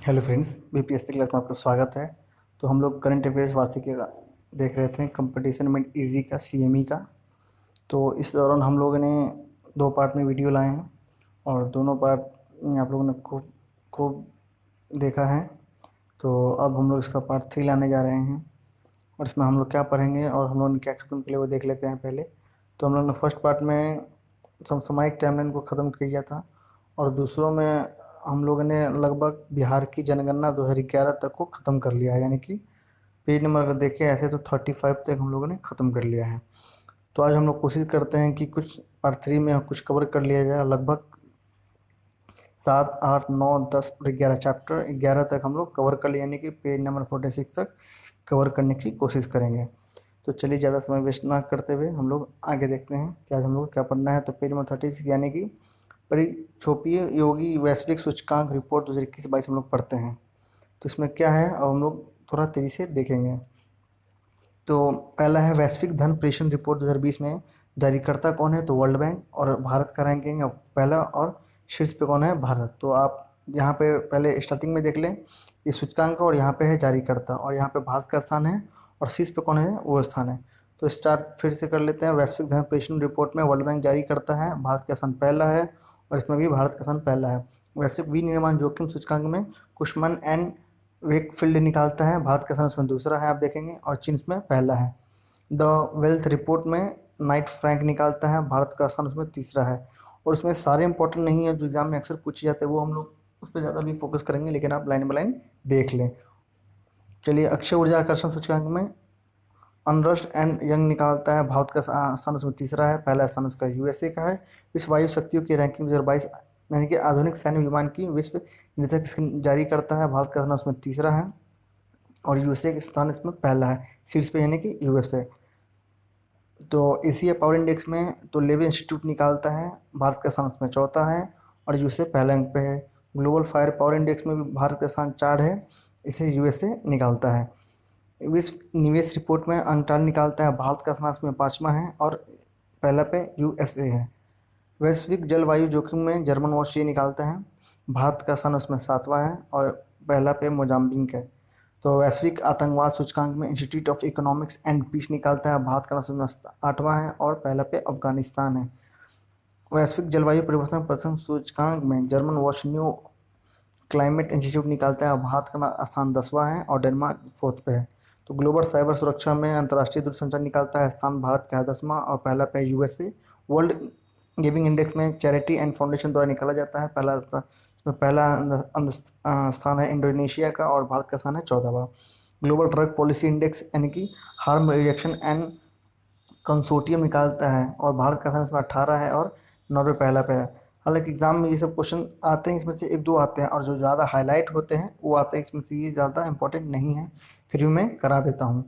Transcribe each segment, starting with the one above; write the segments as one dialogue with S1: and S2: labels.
S1: Hello friends, BPSC class में आपका स्वागत है। तो हम लोग करंट अफेयर्स वार्षिकी का देख रहे थे, कंपटीशन में इजी का सीएमई का। तो इस दौरान हम लोगों ने दो पार्ट में वीडियो लाए हैं और दोनों पार्ट आप लोगों ने खूब खूब देखा है। तो अब हम लोग इसका पार्ट 3 लाने जा रहे हैं और इसमें हम लोग क्या पढ़ेंगे और हम लोगों ने क्या ख़त्म किया वो देख लेते हैं पहले। तो हम लोग ने फर्स्ट पार्ट में समसामयिक टाइमलाइन को ख़त्म किया था और दूसरों में हम लोगों ने लगभग बिहार की जनगणना 2011 तक को ख़त्म कर लिया है, यानी कि पेज नंबर अगर देखें ऐसे तो 35 तक हम लोगों ने ख़त्म कर लिया है। तो आज हम लोग कोशिश करते हैं कि कुछ पार्ट 3 में कुछ कवर कर लिया जाए। लगभग 7, 8, 9, 10 और 11 चैप्टर 11 तक हम लोग कवर कर लिए, यानी कि पेज नंबर 46 तक कवर करने की कोशिश करेंगे। तो चलिए ज़्यादा समय वेस्ट ना करते हुए हम लोग आगे देखते हैं कि आज हम लोग क्या पढ़ना है। तो पेज नंबर 36 यानी कि परिक्षोभीय योगी वैश्विक सूचकांक रिपोर्ट 2021-22 हम लोग पढ़ते हैं। तो इसमें क्या है अब हम लोग थोड़ा तेज़ी से देखेंगे। तो पहला है वैश्विक धन प्रेषण रिपोर्ट 2020 में जारीकर्ता कौन है, तो वर्ल्ड बैंक और भारत का रैंकिंग है पहला और शीर्ष पे कौन है, भारत। तो आप यहाँ पे पहले स्टार्टिंग में देख लें ये सूचकांक और यहाँ पे है जारीकर्ता और यहाँ पे भारत का स्थान है और शीर्ष पे कौन है, वो स्थान है। तो स्टार्ट फिर से कर लेते हैं। वैश्विक धन प्रेषण रिपोर्ट में वर्ल्ड बैंक जारी करता है, भारत का स्थान पहला है और इसमें भी भारत का स्थान पहला है। वैश्विक विनिर्माण जोखिम सूचकांक में कुशमन एंड वेकफील्ड निकालता है, भारत का स्थान इसमें दूसरा है आप देखेंगे और चीन इसमें पहला है। द वेल्थ रिपोर्ट में नाइट फ्रैंक निकालता है, भारत का स्थान उसमें तीसरा है। और उसमें सारे इंपॉर्टेंट नहीं है जो एग्जाम में अक्सर पूछे जाते हैं, वो हम लोग उस पर ज़्यादा भी फोकस करेंगे, लेकिन आप लाइन बाय लाइन देख लें। चलिए अक्षय ऊर्जा आकर्षण सूचकांक में अनरस्ट एंड यंग निकालता है, भारत का स्थान उसमें तीसरा है, पहला स्थान उसका यूएसए का है। विश्व वायु शक्तियों की रैंकिंग 2022 यानी कि आधुनिक सैन्य विमान की विश्व निरीक्षक जारी करता है, भारत का स्थान उसमें तीसरा है और यूएसए का स्थान इसमें पहला है शीर्ष पे, यानी कि यूएसए। तो एशिया पावर इंडेक्स में तो लेवे इंस्टीट्यूट निकालता है, भारत का स्थान उसमें चौथा है और यूएसए पहले अंक पे है। ग्लोबल फायर पावर इंडेक्स में भी भारत का स्थान 4 है, इसे यूएसए निकालता है। विश्व निवेश रिपोर्ट में अंकटाल निकालता है, भारत का स्थान इसमें पाँचवा है और पहला पे यूएसए है। वैश्विक जलवायु जोखिम में जर्मन ऑस्ट्रिया निकालता है, भारत का स्थान उसमें सातवां है और पहला पे मोजाम्बिक है। तो वैश्विक आतंकवाद सूचकांक में institute of economics and peace निकालता है, भारत का स्थान आठवां है और पहला पे अफगानिस्तान है। वैश्विक जलवायु परिवर्तन प्रथम सूचकांक में जर्मन वॉशन्यू क्लाइमेट इंस्टीट्यूट निकालता है, भारत का स्थान 10वां है और डेनमार्क फोर्थ पे है। तो ग्लोबल साइबर सुरक्षा में अंतर्राष्ट्रीय दूरसंचार निकालता है, स्थान भारत का है 10वां और पहला पे यूएसए। वर्ल्ड गिविंग इंडेक्स में चैरिटी एंड फाउंडेशन द्वारा निकाला जाता है, पहला स्थान है इंडोनेशिया का और भारत का स्थान है 14वां। ग्लोबल ड्रग पॉलिसी इंडेक्स यानी कि हार्म रिडक्शन एंड कंसोर्टियम निकालता है और भारत का स्थान इसमें 18 है और नॉर्वे पहला पे है। हालांकि एग्जाम में ये सब क्वेश्चन आते हैं, इसमें से एक दो आते हैं और जो ज़्यादा हाईलाइट होते हैं वो आते हैं, इसमें से ये ज़्यादा इंपॉर्टेंट नहीं है, फिर भी मैं करा देता हूँ।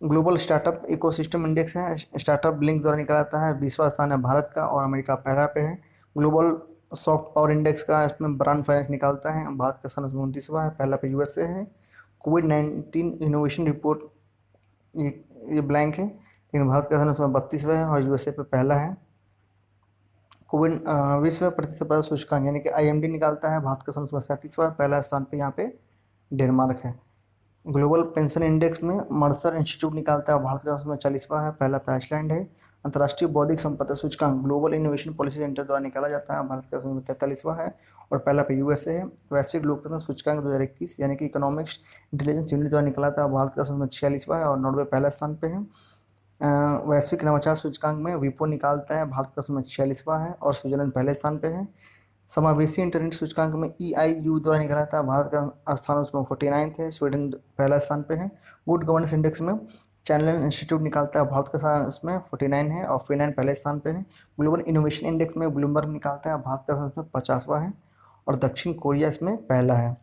S1: ग्लोबल स्टार्टअप इकोसिस्टम इंडेक्स है, स्टार्टअप लिंक द्वारा निकाला जाता है, 20वां स्थान है भारत का और अमेरिका पहला पे है। ग्लोबल सॉफ्ट पावर इंडेक्स का इसमें ब्रांड फाइनेंस निकालता है, भारत का स्थान इसमें 29वां है, पहला पे यूएसए है। कोविड-19 इनोवेशन रिपोर्ट ये ये ब्लैंक है, लेकिन भारत का स्थान उसमें 32वां है और यूएसए पे पहला है। कोविड विश्व प्रतिस्पर्धा सूचकांक यानी कि आईएमडी निकालता है, भारत का स्थान उसमें 37वां है, पहला स्थान पे यहाँ पे डेनमार्क है। ग्लोबल पेंशन इंडेक्स में मर्सर इंस्टीट्यूट निकालता है, भारत का उसमें 40वां है, पहला पे आइसलैंड है। अंतर्राष्ट्रीय बौद्धिक संपदा सूचकांक ग्लोबल इनोवेशन पॉलिसी सेंटर द्वारा निकाला जाता है, भारत का उसमें 43वां है और पहला पे यूएसए है। वैश्विक लोकतंत्र सूचकांक 2021 यानी कि इकोनॉमिक्स इंटेलिजेंस यूनिट द्वारा निकाला था, भारत का उसमें 46वां है और नॉर्वे पहला स्थान पे है। वैश्विक नवाचार सूचकांक में विपो निकालता है, भारत का उसमें 46वां है और स्विट्जरलैंड पहले स्थान पे है। समावेशी इंटरनेट सूचकांक में ईआईयू द्वारा निकाला था, भारत का स्थान उसमें 49 है, स्वीडन पहला स्थान पे है। गुड गवर्नेंस इंडेक्स में चैनल इंस्टीट्यूट निकालता है, भारत का स्थान उसमें 49 है और फिनलैंड पहले स्थान पे है। ग्लोबल इनोवेशन इंडेक्स में ब्लूमबर्ग निकालता है, भारत का स्थान उसमें 50वां है और दक्षिण कोरिया इसमें पहला है।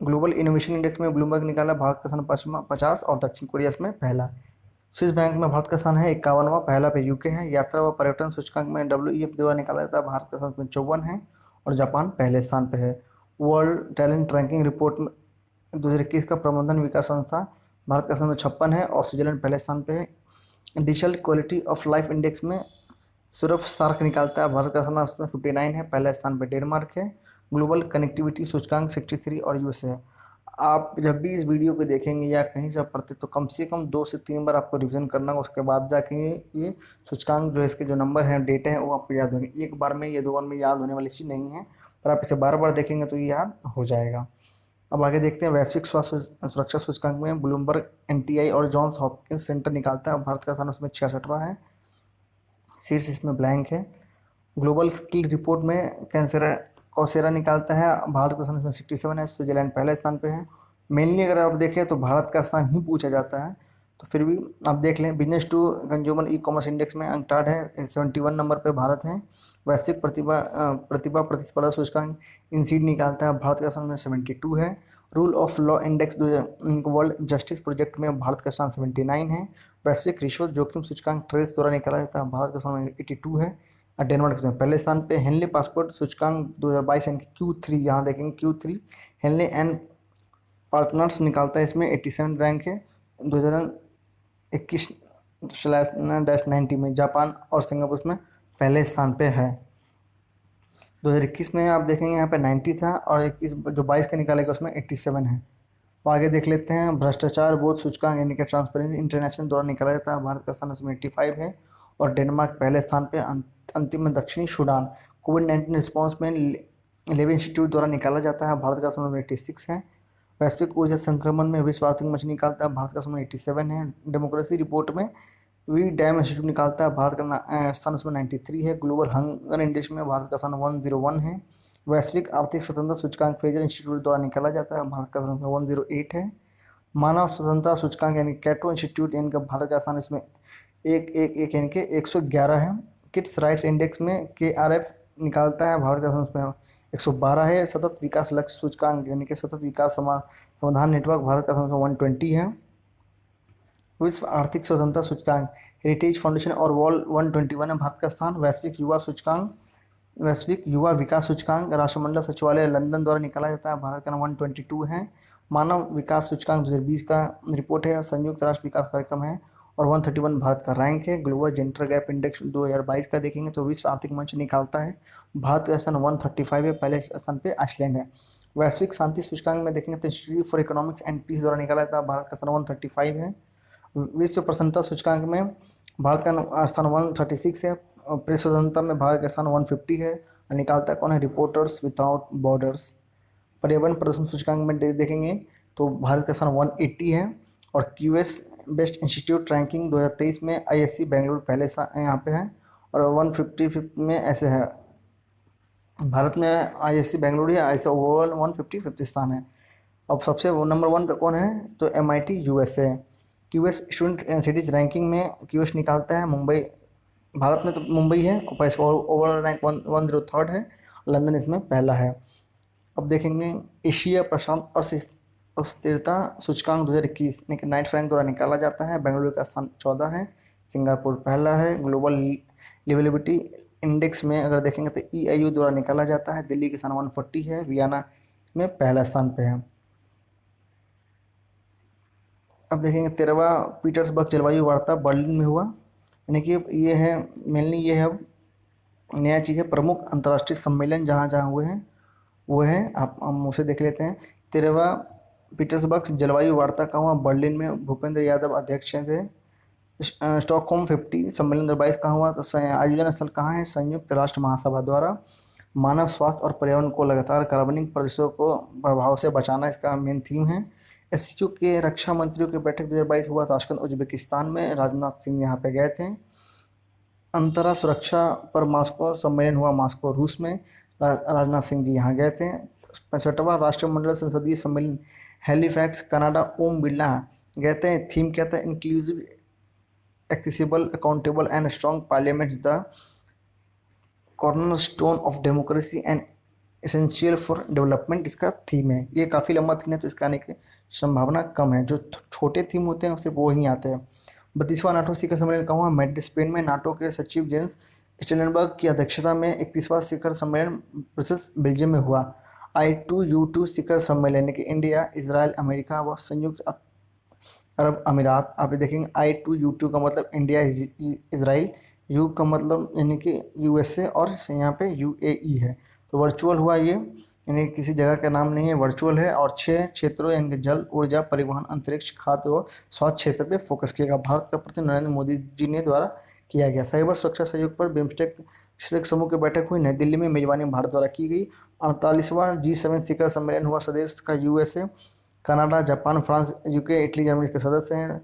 S1: ग्लोबल इनोवेशन इंडेक्स में ब्लूमबर्ग निकाला, भारत का स्थान 50 और दक्षिण कोरिया इसमें पहला। स्विस बैंक में भारत का स्थान है 51वां, पहला पे यूके है। यात्रा व पर्यटन सूचकांक में डब्ल्यूईएफ द्वारा निकाला जाता है, भारत का स्थान 54 है और जापान पहले स्थान पे है। वर्ल्ड टैलेंट रैंकिंग रिपोर्ट में 2021 का प्रबंधन विकास संस्था भारत का स्थान 56 है और स्विट्जरलैंड पहले स्थान पे है। Digital quality of life index में सूरफ सार्क निकालता है, भारत का स्थान उसमें 59 है, पहला स्थान पे डेनमार्क है। ग्लोबल कनेक्टिविटी सूचकांक 63 और यूएसए। आप जब भी इस वीडियो को देखेंगे या कहीं से पढ़ते तो कम से कम 2 से 3 बार आपको रिवीजन करना होगा, उसके बाद जाके ये सूचकांक जो इसके जो नंबर हैं, डेटा है, वो आपको याद होंगे। एक बार में या 2 बार में याद होने वाली चीज़ नहीं है, पर आप इसे बार बार देखेंगे तो ये याद हो जाएगा। अब आगे देखते हैं वैश्विक स्वास्थ्य सुरक्षा सूचकांक में ब्लूमबर्ग, एनटीआई और जॉन्स हॉपकिंस सेंटर निकालता है। भारत का स्थान उसमें 66वां है, शीर्ष इसमें ब्लैंक है। ग्लोबल स्किल रिपोर्ट में कैंसर कौसेरा निकालता है, भारत का स्थान इसमें 67 है, स्विट्जरलैंड पहले स्थान पे है। मेनली अगर आप देखें तो भारत का स्थान ही पूछा जाता है, तो फिर भी आप देख लें। Business to consumer e commerce index में अंकटाड है, 71 नंबर पे भारत है। वैश्विक प्रतिभा प्रतिस्पर्धा सूचकांक इंसीड निकालता है, भारत का स्थान में 72 है। Rule of law index world justice project में भारत का स्थान 79 है। वैश्विक रिश्वत जोखिम सूचकांक ट्रेस द्वारा निकाला जाता है, भारत का स्थान 82 है। डेनमार्क में पहले स्थान पे। हेनले पासपोर्ट सूचकांक 2022 यानी कि Q3, यहाँ देखेंगे Q3 हेनले एंड पार्टनर्स निकालता है, इसमें 87 रैंक है। 2021/90 में जापान और सिंगापुर में पहले स्थान पे है। 2021 में आप देखेंगे यहाँ पे 90 था, और 21 जो 22 का निकालेगा उसमें 87 है। तो आगे देख लेते हैं भ्रष्टाचार बोध सूचकांक यानी कि ट्रांसपेरेंसी इंटरनेशनल द्वारा निकाला जाता है, भारत का स्थान उसमें 85 है और डेनमार्क पहले स्थान पे। अंतिम में दक्षिणी सूडान कोविड-19 रिस्पॉन्स में लेवी इंस्टीट्यूट द्वारा निकाला जाता है, भारत का स्थान 86 है। वैश्विक ऊर्जा संक्रमण में विश्व आर्थिक मंच निकालता है, भारत का स्थान 87 है। डेमोक्रेसी रिपोर्ट में वी डैम इंस्टीट्यूट निकालता है, भारत का स्थान उसमें 93 है। ग्लोबल हंगर इंडेक्स में भारत का स्थान 101 है। वैश्विक आर्थिक स्वतंत्रता सूचकांक फ्रेजर इंस्टीट्यूट द्वारा निकाला जाता है, भारत का स्थान 108 है। मानव स्वतंत्रता सूचकांक यानी कैटो इंस्टीट्यूट यानी कि भारत का स्थान इसमें 111 यानी कि 111 है। किड्स राइट्स इंडेक्स में KRF निकालता है, भारत का स्थान उसमें 112 है। सतत विकास लक्ष्य सूचकांक यानी कि सतत विकास समाधान नेटवर्क, भारत का स्थान 120 है। विश्व आर्थिक स्वतंत्रता सूचकांक हेरिटेज फाउंडेशन और वॉल 121 है, भारत का स्थान। वैश्विक युवा विकास सूचकांक राष्ट्रमंडल सचिवालय लंदन द्वारा निकाला जाता है, भारत का नाम 122 है। मानव विकास सूचकांक 2020 का रिपोर्ट है, संयुक्त राष्ट्र विकास कार्यक्रम है और 131 भारत का रैंक है। ग्लोबल जेंडर गैप इंडेक्स 2022 का देखेंगे तो विश्व आर्थिक मंच निकालता है, भारत का स्थान 135 है, पहले स्थान पे आइसलैंड है। वैश्विक शांति सूचकांक में देखेंगे तो institute for economics and peace द्वारा निकाला जाता है, भारत का स्थान 135 है। विश्व प्रसन्नता सूचकांक में भारत का स्थान 136 है। प्रेस स्वतंत्रता में भारत का स्थान 150 है। निकालता कौन है? Reporters without borders. पर्यावरण प्रदर्शन सूचकांक में देखेंगे तो भारत का स्थान 180 है। और QS बेस्ट इंस्टीट्यूट रैंकिंग 2023 में ISC बेंगलुरु पहले यहाँ पे है और 155 में ऐसे है। भारत में ISC बेंगलुरु है, ऐसे ओवरऑल 155 स्थान है। अब सबसे नंबर 1 पे कौन है? तो MIT USA। QS student cities ranking में QS निकालता है मुंबई, भारत में तो मुंबई है और इसका ओवरऑल रैंक 103 है, लंदन इसमें पहला है। अब देखेंगे एशिया प्रशांत अस्थिरता सूचकांक 2021 नाइट फ्रैंक द्वारा निकाला जाता है, बेंगलुरु का स्थान 14 है, सिंगापुर पहला है। ग्लोबल लिवेबिलिटी इंडेक्स में अगर देखेंगे तो EIU द्वारा निकाला जाता है, दिल्ली के स्थान 140 है, वियना में पहला स्थान पे है। अब देखेंगे 13वां पीटर्सबर्ग जलवायु वार्ता बर्लिन में हुआ, यानी कि ये है मेनली ये है नया चीज़ है। प्रमुख अंतर्राष्ट्रीय सम्मेलन जहाँ जहाँ हुए हैं वो है, आप हम उसे देख लेते हैं। 13वां पीटर्सबर्ग जलवायु वार्ता का हुआ बर्लिन में, भूपेंद्र यादव अध्यक्ष थे। स्टॉकहोम 50 सम्मेलन 2022 कहाँ हुआ? तो आयोजन स्थल कहाँ है? संयुक्त राष्ट्र महासभा द्वारा। मानव स्वास्थ्य और पर्यावरण को लगातार कार्बनिक प्रदूषण को प्रभाव से बचाना इसका मेन थीम है। SCO के रक्षा मंत्रियों की बैठक 2022 हुआ ताशकंद उज्बेकिस्तान में, राजनाथ सिंह यहाँ पे गए थे। अंतरा सुरक्षा पर मास्को सम्मेलन हुआ मास्को रूस में, राजनाथ सिंह जी यहाँ गए थे। 65वां राष्ट्रमंडल संसदीय सम्मेलन हैलीफैक्स कनाडा, ओम बिरला गए थे। थीम क्या था? Inclusive accessible accountable and strong parliaments the cornerstone of democracy and essential for development इसका थीम है। ये काफ़ी लंबा थीम है तो इसका आने की संभावना कम है, जो छोटे थीम होते हैं सिर्फ वो ही आते हैं। 32वां नाटो शिखर सम्मेलन कहाँ हुआ? मैड्रिड स्पेन में, नाटो के सचिव जेंस स्टोल्टेनबर्ग की अध्यक्षता में। 31वां शिखर सम्मेलन ब्रसेल्स बेल्जियम में हुआ। I2U2 शिखर सम्मेलन यानी कि इंडिया, इजराइल, अमेरिका व संयुक्त अरब अमीरात। आप देखेंगे I2U2 का मतलब इंडिया, इजराइल, यू का मतलब यानी कि USA और यहाँ पे UAE है। तो वर्चुअल हुआ ये यानी किसी जगह का नाम नहीं है, वर्चुअल है। और 6 क्षेत्रों यानी कि जल, ऊर्जा, परिवहन, अंतरिक्ष, खाद्य व स्वास्थ्य क्षेत्र पे फोकस किया गया। भारत का प्रति नरेंद्र मोदी जी ने द्वारा किया गया। साइबर सुरक्षा सहयोग पर बिम्स्टेक समूह की बैठक हुई नई दिल्ली में, मेजबानी भारत द्वारा की गई। 48वां G7 शिखर सम्मेलन हुआ, स्वदेश का USA, Canada, Japan, France, UK, Italy, Germany के सदस्य हैं।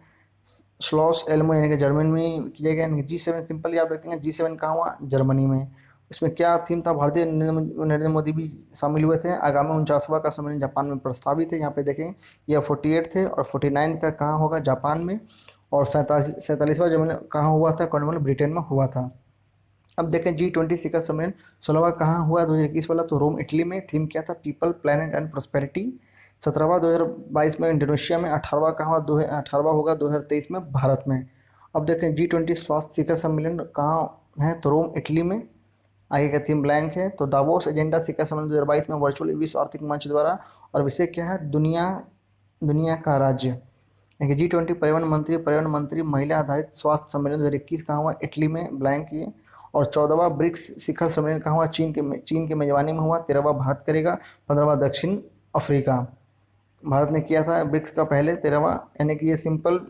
S1: स्लॉस एल्मो यानी कि जर्मनी में किया गया। G7 सिंपल याद रखेंगे, G7 कहाँ हुआ, जर्मनी में। इसमें क्या थीम था, भारतीय नरेंद्र मोदी भी शामिल हुए थे। आगामी 49वां का सम्मेलन जापान में प्रस्तावित है। यहाँ पे देखें यह 48 थे और 49 का कहाँ होगा, जापान में। और 47वां सम्मेलन कहाँ हुआ था, कॉर्नवाल, ब्रिटेन में हुआ था। अब देखें G20 शिखर सम्मेलन 16वां कहाँ हुआ, 2021 वाला, तो रोम, इटली में। थीम क्या था, पीपल, प्लैनेट एंड प्रोस्पेरिटी। 17वां 2022 में इंडोनेशिया में। 18वां कहाँ हुआ, 18वां होगा 2023 में भारत में। अब देखें G20 स्वास्थ्य शिखर सम्मेलन कहाँ है, तो रोम, इटली में। आगे का थीम ब्लैंक है। तो दावोस एजेंडा शिखर सम्मेलन 2022 में वर्चुअल विश्व आर्थिक मंच द्वारा, और विषय क्या है, दुनिया का राज्य। यानी कि G20 पर्यावरण मंत्री महिला आधारित स्वास्थ्य सम्मेलन 2021 कहाँ हुआ, इटली में, ब्लैंक ये। और 14वां ब्रिक्स शिखर सम्मेलन कहाँ हुआ, चीन के मेजबानी में हुआ। 13वां भारत करेगा। 15वां दक्षिण अफ्रीका। भारत ने किया था ब्रिक्स का पहले 13वां, यानी कि ये सिंपल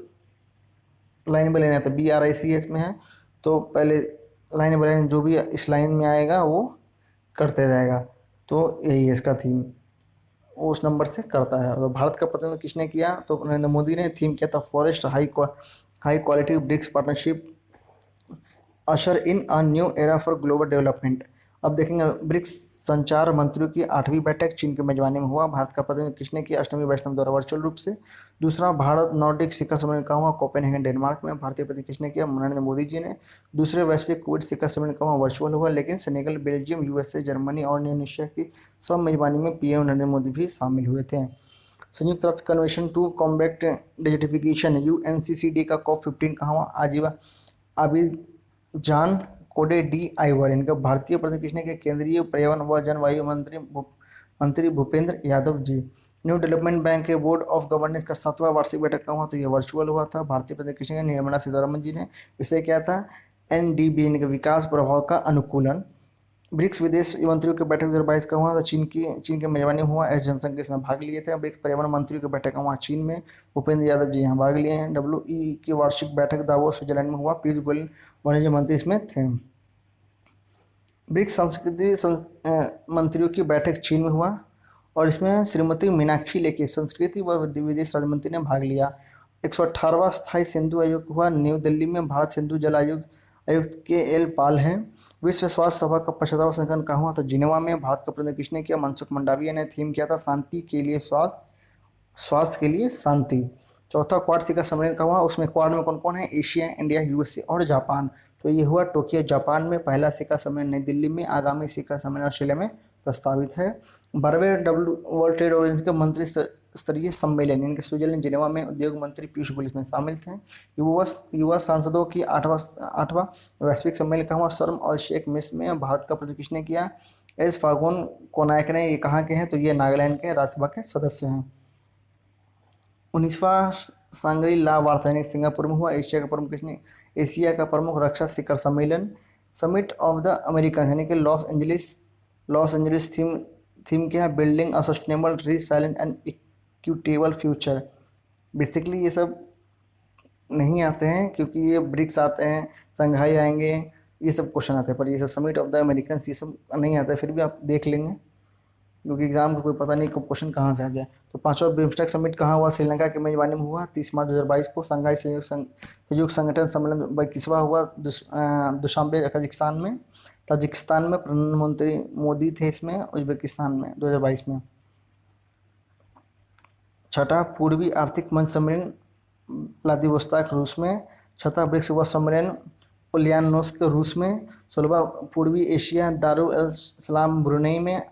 S1: लाइन में लेना था, BRICS में है, तो पहले लाइन बाय लाइन जो भी इस लाइन में आएगा वो करते जाएगा। तो यही है इसका थीम, वो उस नंबर से करता है। तो भारत का प्रतिनिधित्व किसने किया, तो नरेंद्र मोदी ने। थीम किया था foster high quality BRICS partnership usher in a new era for global development. अब देखेंगे ब्रिक्स संचार मंत्रियों की 8वीं बैठक चीन की मेजबानी में हुआ। भारत का प्रतिनिधित्व किसने किया, अष्टमी वैष्णव द्वारा वर्चुअल रूप से। दूसरा भारत नॉर्डिक शिखर सम्मेलन कहाँ हुआ, कोपेनहेगन, डेनमार्क में। भारतीय प्रतिनिधि किसने किया, नरेंद्र मोदी जी ने। दूसरे वैश्विक कोविड शिखर सम्मेलन कहाँ हुआ, वर्चुअल हुआ, लेकिन सेनेगल, बेल्जियम, यूएसए, जर्मनी और इंडोनेशिया की सब मेजबानी में पीएम नरेंद्र मोदी भी शामिल हुए थे। संयुक्त राष्ट्र convention to combat desertification UNCCD का COP15 कहाँ हुआ, अबिजान, कोडे डी आइवर। इनका भारतीय प्रतिनिधि किसने किया, केंद्रीय पर्यावरण व जलवायु मंत्री Bhupendra Yadav ji. New development bank के बोर्ड ऑफ गवर्नेंस का 7वां वार्षिक बैठक कहाँ हुआ, तो ये वर्चुअल हुआ था। भारतीय प्रतिनिधि किसने किया, निर्मला सीतारमन जी ने। विषय क्या था, NDB यानी कि विकास प्रभाव का अनुकूलन। ब्रिक्स विदेश मंत्रियों की बैठक 2022 का हुआ था, चीन की मेजबानी हुआ। एस जयशंकर इसमें भाग लिए थे। ब्रिक्स पर्यावरण मंत्रियों की बैठक हुआ चीन में, भूपेंद्र यादव जी यहाँ भाग लिए हैं। WE की वार्षिक बैठक दावोस, स्विट्जरलैंड में हुआ, पीयूष गोयल वाणिज्य मंत्री इसमें थे। ब्रिक्स मंत्रियों की बैठक चीन में हुआ, और इसमें श्रीमती मीनाक्षी लेखी संस्कृति व विदेश राज्य मंत्री ने भाग लिया। 118वां स्थायी सिंधु आयोग हुआ न्यू दिल्ली में। भारत सिंधु जल आयुक्त KL पाल हैं। विश्व स्वास्थ्य सभा का 75वां संस्करण कहाँ हुआ, तो जिनेवा में। भारत का प्रतिनिधि किसने किया, मनसुख मंडाविया ने। थीम किया था शांति के लिए स्वास्थ्य के लिए शांति। चौथा क्वाड शिखर सम्मेलन का हुआ, उसमें क्वाड में कौन कौन है, एशिया, इंडिया, यूएसए और जापान। तो ये हुआ टोक्यो, जापान में। पहला शिखर सम्मेलन नई दिल्ली में। आगामी शिखर सम्मेलन ऑस्ट्रेलिया में प्रस्तावित है। 12वें वर्ल्ड ट्रेड ऑर्गेनाइजेशन के मंत्री स्तरीय सम्मेलन इनके स्विट्जरलैंड, जिनेवा में। उद्योग मंत्री पीयूष गोयल इसमें शामिल थे। युवा सांसदों की आठवां वैश्विक सम्मेलन का हुआ शर्म अल शेख मिस्र में। भारत का प्रतिनिधित्व किसने किया, एस फागुन कोनायक ने। ये कहाँ के हैं, तो ये नागालैंड के राज्यसभा के सदस्य हैं। 19वां सांग्री ला वार्ता सिंगापुर में हुआ। एशिया का प्रमुख रक्षा शिखर सम्मेलन, समिट ऑफ द अमेरिकन यानी कि लॉस एंजलिस। थीम क्या है, building a sustainable, resilient and equitable future. Basically ये सब नहीं आते हैं क्योंकि ये ब्रिक्स आते हैं, संघाई आएंगे, ये सब क्वेश्चन आते हैं, पर ये सब समिट ऑफ द अमेरिकन ये सब नहीं आता है। फिर भी आप देख लेंगे क्योंकि एग्जाम को कोई पता नहीं कब क्वेश्चन कहाँ से आ जाए। तो 5वां बिम्स्टेक समिट कहाँ हुआ, श्रीलंका के मेजबानी में हुआ 30 मार्च 2022 को। संघाई सहयोग संगठन सम्मेलन 21वां हुआ दुशांबे, कजाकिस्तान में। ताजिकिस्तान में प्रधानमंत्री मोदी थे इसमें। उज्बेकिस्तान में 2022 में। छठा पूर्वी आर्थिक मंच सम्मेलन व्लादिवोस्तोक रूस में। छठा ब्रिक्स युवा सम्मेलन उलियानोस्क रूस में। 16वां पूर्वी एशिया दारुल इस्लाम ब्रुनई में।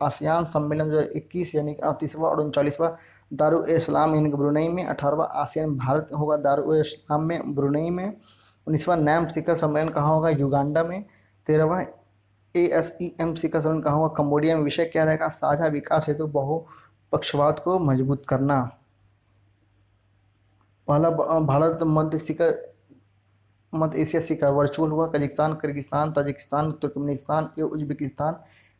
S1: आसियान सम्मेलन 2021 यानी कि 38वां और 39वां दारुल इस्लाम यानी कि ब्रुनई में। 18वां आसियान भारत होगा दारुल इस्लाम में, ब्रुनई में। 19वां नैम शिखर सम्मेलन कहाँ होगा, युगांडा में। 13वां ASEM शिखर सम्मेलन कहाँ होगा, कंबोडिया में। विषय क्या रहेगा, साझा विकास हेतु बहुपक्षवाद को मजबूत करना। पहला भारत मध्य एशिया शिखर वर्चुअल हुआ। कजाकिस्तान, किर्गिस्तान, ताजिकिस्तान, तुर्कमेनिस्तान एवं उज्बेकिस्तान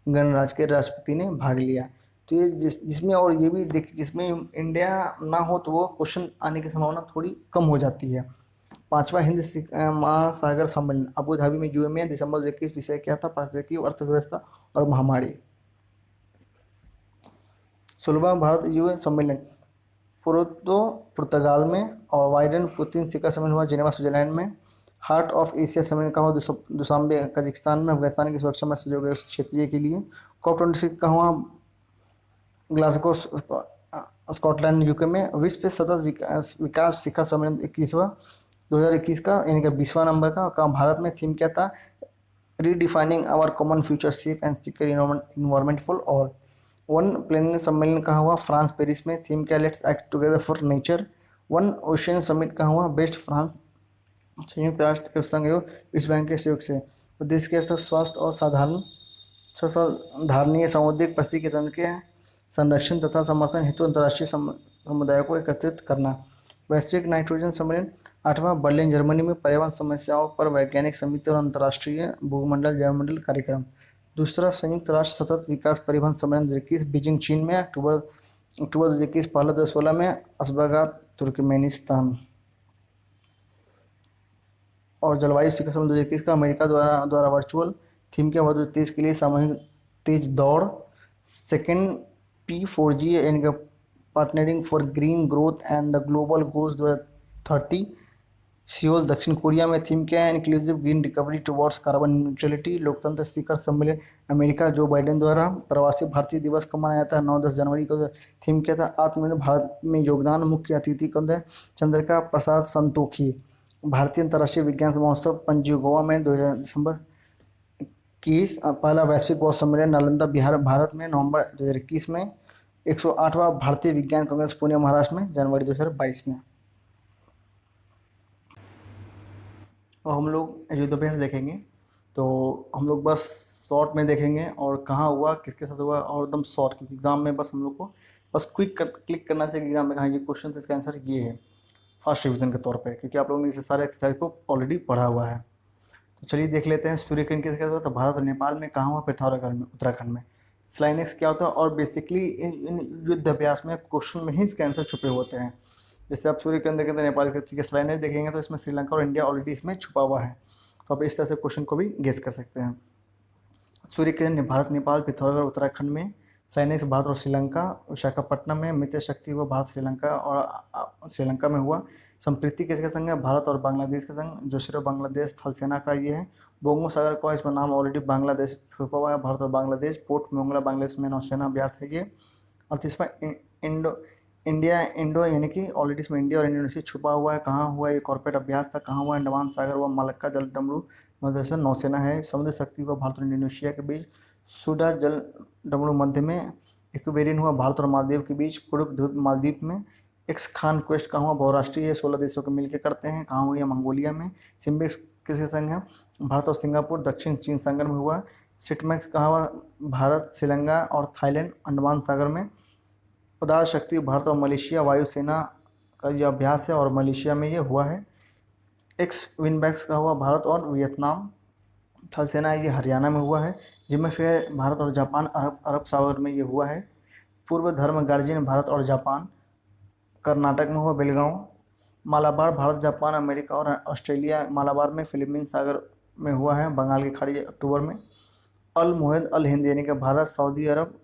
S1: गणराज्य के राष्ट्रपति ने भाग लिया। तो ये जिसमें और ये भी देख, जिसमें इंडिया ना हो तो वो क्वेश्चन आने की संभावना थोड़ी कम हो जाती है। पांचवा हिंद महासागर सम्मेलन अबू धाबी में यूए में दिसंबर 2021, विषय क्या था? पारिस्थितिकी, अर्थव्यवस्था और महामारी। 16वां भारत यूए सम्मेलन पोर्तो पुर्तगाल में, और वाइडन पुतिन शिखर सम्मेलन हुआ जिनेवा स्विट्जरलैंड में। हार्ट ऑफ एशिया सम्मेलन का हुआ दुशांबे कजाकिस्तान में, अफगानिस्तान की सुरक्षा में सहयोग है उस क्षेत्रीय के लिए। COP26 का हुआ ग्लासगो स्कॉटलैंड यूके में। विश्व सतत विकास शिखर सम्मेलन 21वां 2021 का, यानी कि 20वां नंबर का भारत में थीम क्या था? Redefining our common future safe and secure environment for all. One planet सम्मेलन कहाँ हुआ? फ्रांस पेरिस में, थीम क्या? Let's act together for nature. One ocean summit कहाँ हुआ? बेस्ट फ्रांस, संयुक्त राष्ट्र संघ विश्व बैंक के सहयोग से। तो देश के स्वास्थ्य और धारणीय सामुद्रिक परिस्थिति तंत्र के संरक्षण तथा समर्थन हेतु अंतर्राष्ट्रीय समुदाय को एकत्रित करना। वैश्विक नाइट्रोजन सम्मेलन 8वां बर्लिन जर्मनी में, पर्यावरण समस्याओं पर वैज्ञानिक समिति और अंतर्राष्ट्रीय भूमंडल जैवमंडल कार्यक्रम। दूसरा संयुक्त राष्ट्र सतत विकास परिवहन सम्मेलन 2021 बीजिंग चीन में, अक्टूबर 2021। पहला 2016 में अशगाबाद तुर्कमेनिस्तान। और जलवायु शिखर सम्मेलन 2021 का अमेरिका द्वारा वर्चुअल, थीम क्या? वर्ष 2030 के लिए सामूहिक तेज दौड़। सेकेंड P4G यानी कि partnering for green growth and the global goals 2030 Seoul दक्षिण कोरिया में, थीम क्या है? Inclusive green recovery towards carbon neutrality. लोकतंत्र शिखर सम्मेलन अमेरिका, जो बाइडेन द्वारा प्रवासी भारतीय दिवस को मनाया था 9-10 जनवरी को। थीम क्या था? आत्मनिर्भर भारत में योगदान। मुख्य अतिथि कौन थे? चंद्रिका प्रसाद संतोखी। भारतीय अंतर्राष्ट्रीय विज्ञान महोत्सव पणजी गोवा में दिसंबर 21। पहला वैश्विक बौद्ध सम्मेलन नालंदा बिहार भारत में, नवंबर 2021 में। 108वां भारतीय विज्ञान कांग्रेस पुणे महाराष्ट्र में, जनवरी 2022 में। और हम लोग युद्धाभ्यास देखेंगे, तो हम लोग बस शॉर्ट में देखेंगे और कहाँ हुआ, किसके साथ हुआ, और एकदम शॉर्ट, क्योंकि एग्जाम में बस हम लोग को बस क्लिक करना चाहिए एग्जाम में कहाँ ये क्वेश्चन, इसका आंसर ये है फर्स्ट रिविजन के तौर पे, क्योंकि आप लोगों ने इसे सारे एक्सरसाइज को ऑलरेडी पढ़ा हुआ है। तो चलिए देख लेते हैं। सूर्य किरण किसके साथ होता है? तो भारत और नेपाल में। कहाँ हुआ? पिथौरागढ़ में, उत्तराखंड में। स्लाइनेक्स क्या होता है? और बेसिकली इन युद्ध अभ्यास में क्वेश्चन में ही इसके आंसर छुपे होते हैं। जैसे आप सूर्य किरण देखें तो नेपाल के स्लाइनेक्स देखेंगे तो इसमें श्रीलंका और इंडिया ऑलरेडी इसमें छुपा हुआ है, तो आप इस तरह से क्वेश्चन को भी गेस कर सकते हैं। सूर्य किरण भारत नेपाल पिथौरागढ़ उत्तराखंड में। स्लाइनेक्स भारत और श्रीलंका विशाखापट्टनम में। मित्र शक्ति हुआ भारत श्रीलंका और श्रीलंका में हुआ। संप्रीति किसका संघ है? भारत और बांग्लादेश का संघ। जो सिर्फ बांग्लादेश थल सेना का ये है। बोंगो सागर का इसमें नाम ऑलरेडी बांग्लादेश छुपा हुआ है, भारत और बांग्लादेश। पोर्ट मोंगला बांग्लादेश में नौसेना अभ्यास है ये। और तीसरा इंडो यानी कि ऑलरेडी इसमें इंडिया और इंडोनेशिया छुपा हुआ है। कहाँ हुआ ये कॉर्पोरेट अभ्यास था? कहाँ हुआ? अंडमान सागर हुआ। मलक्का जल डमरू मध्य नौसेना है। समुद्र शक्ति हुआ भारत और इंडोनेशिया के बीच। सुडा जल डमरू मध्य में। इक्वेरियन हुआ भारत और मालदीव के बीच, कुड़ुक द्वीप मालदीव में। एक्स खान क्वेस्ट कहाँ हुआ? बहुराष्ट्रीय 16 देशों को मिलकर करते हैं। कहाँ हुआ? मंगोलिया में। सिम्बिक्स किसके संग है? भारत और सिंगापुर दक्षिण चीन संगम में हुआ। सिटमैक्स कहाँ हुआ? भारत श्रीलंका और थाईलैंड अंडमान सागर में। पदार्थ शक्ति भारत और मलेशिया वायुसेना का यह अभ्यास है और मलेशिया में ये हुआ है। एक्स विनबैक्स का हुआ भारत और वियतनाम। थल सेना ये हरियाणा में हुआ है। जिम्मेक्स का भारत और जापान अरब सागर में ये हुआ है। पूर्व धर्म गार्जियन भारत और जापान कर्नाटक में हुआ बेलगांव। मालाबार भारत जापान अमेरिका और ऑस्ट्रेलिया मालाबार में फिलीपीन सागर में हुआ है, बंगाल की खाड़ी अक्टूबर में। अल मुहिद अल हिंद यानी कि भारत सऊदी अरब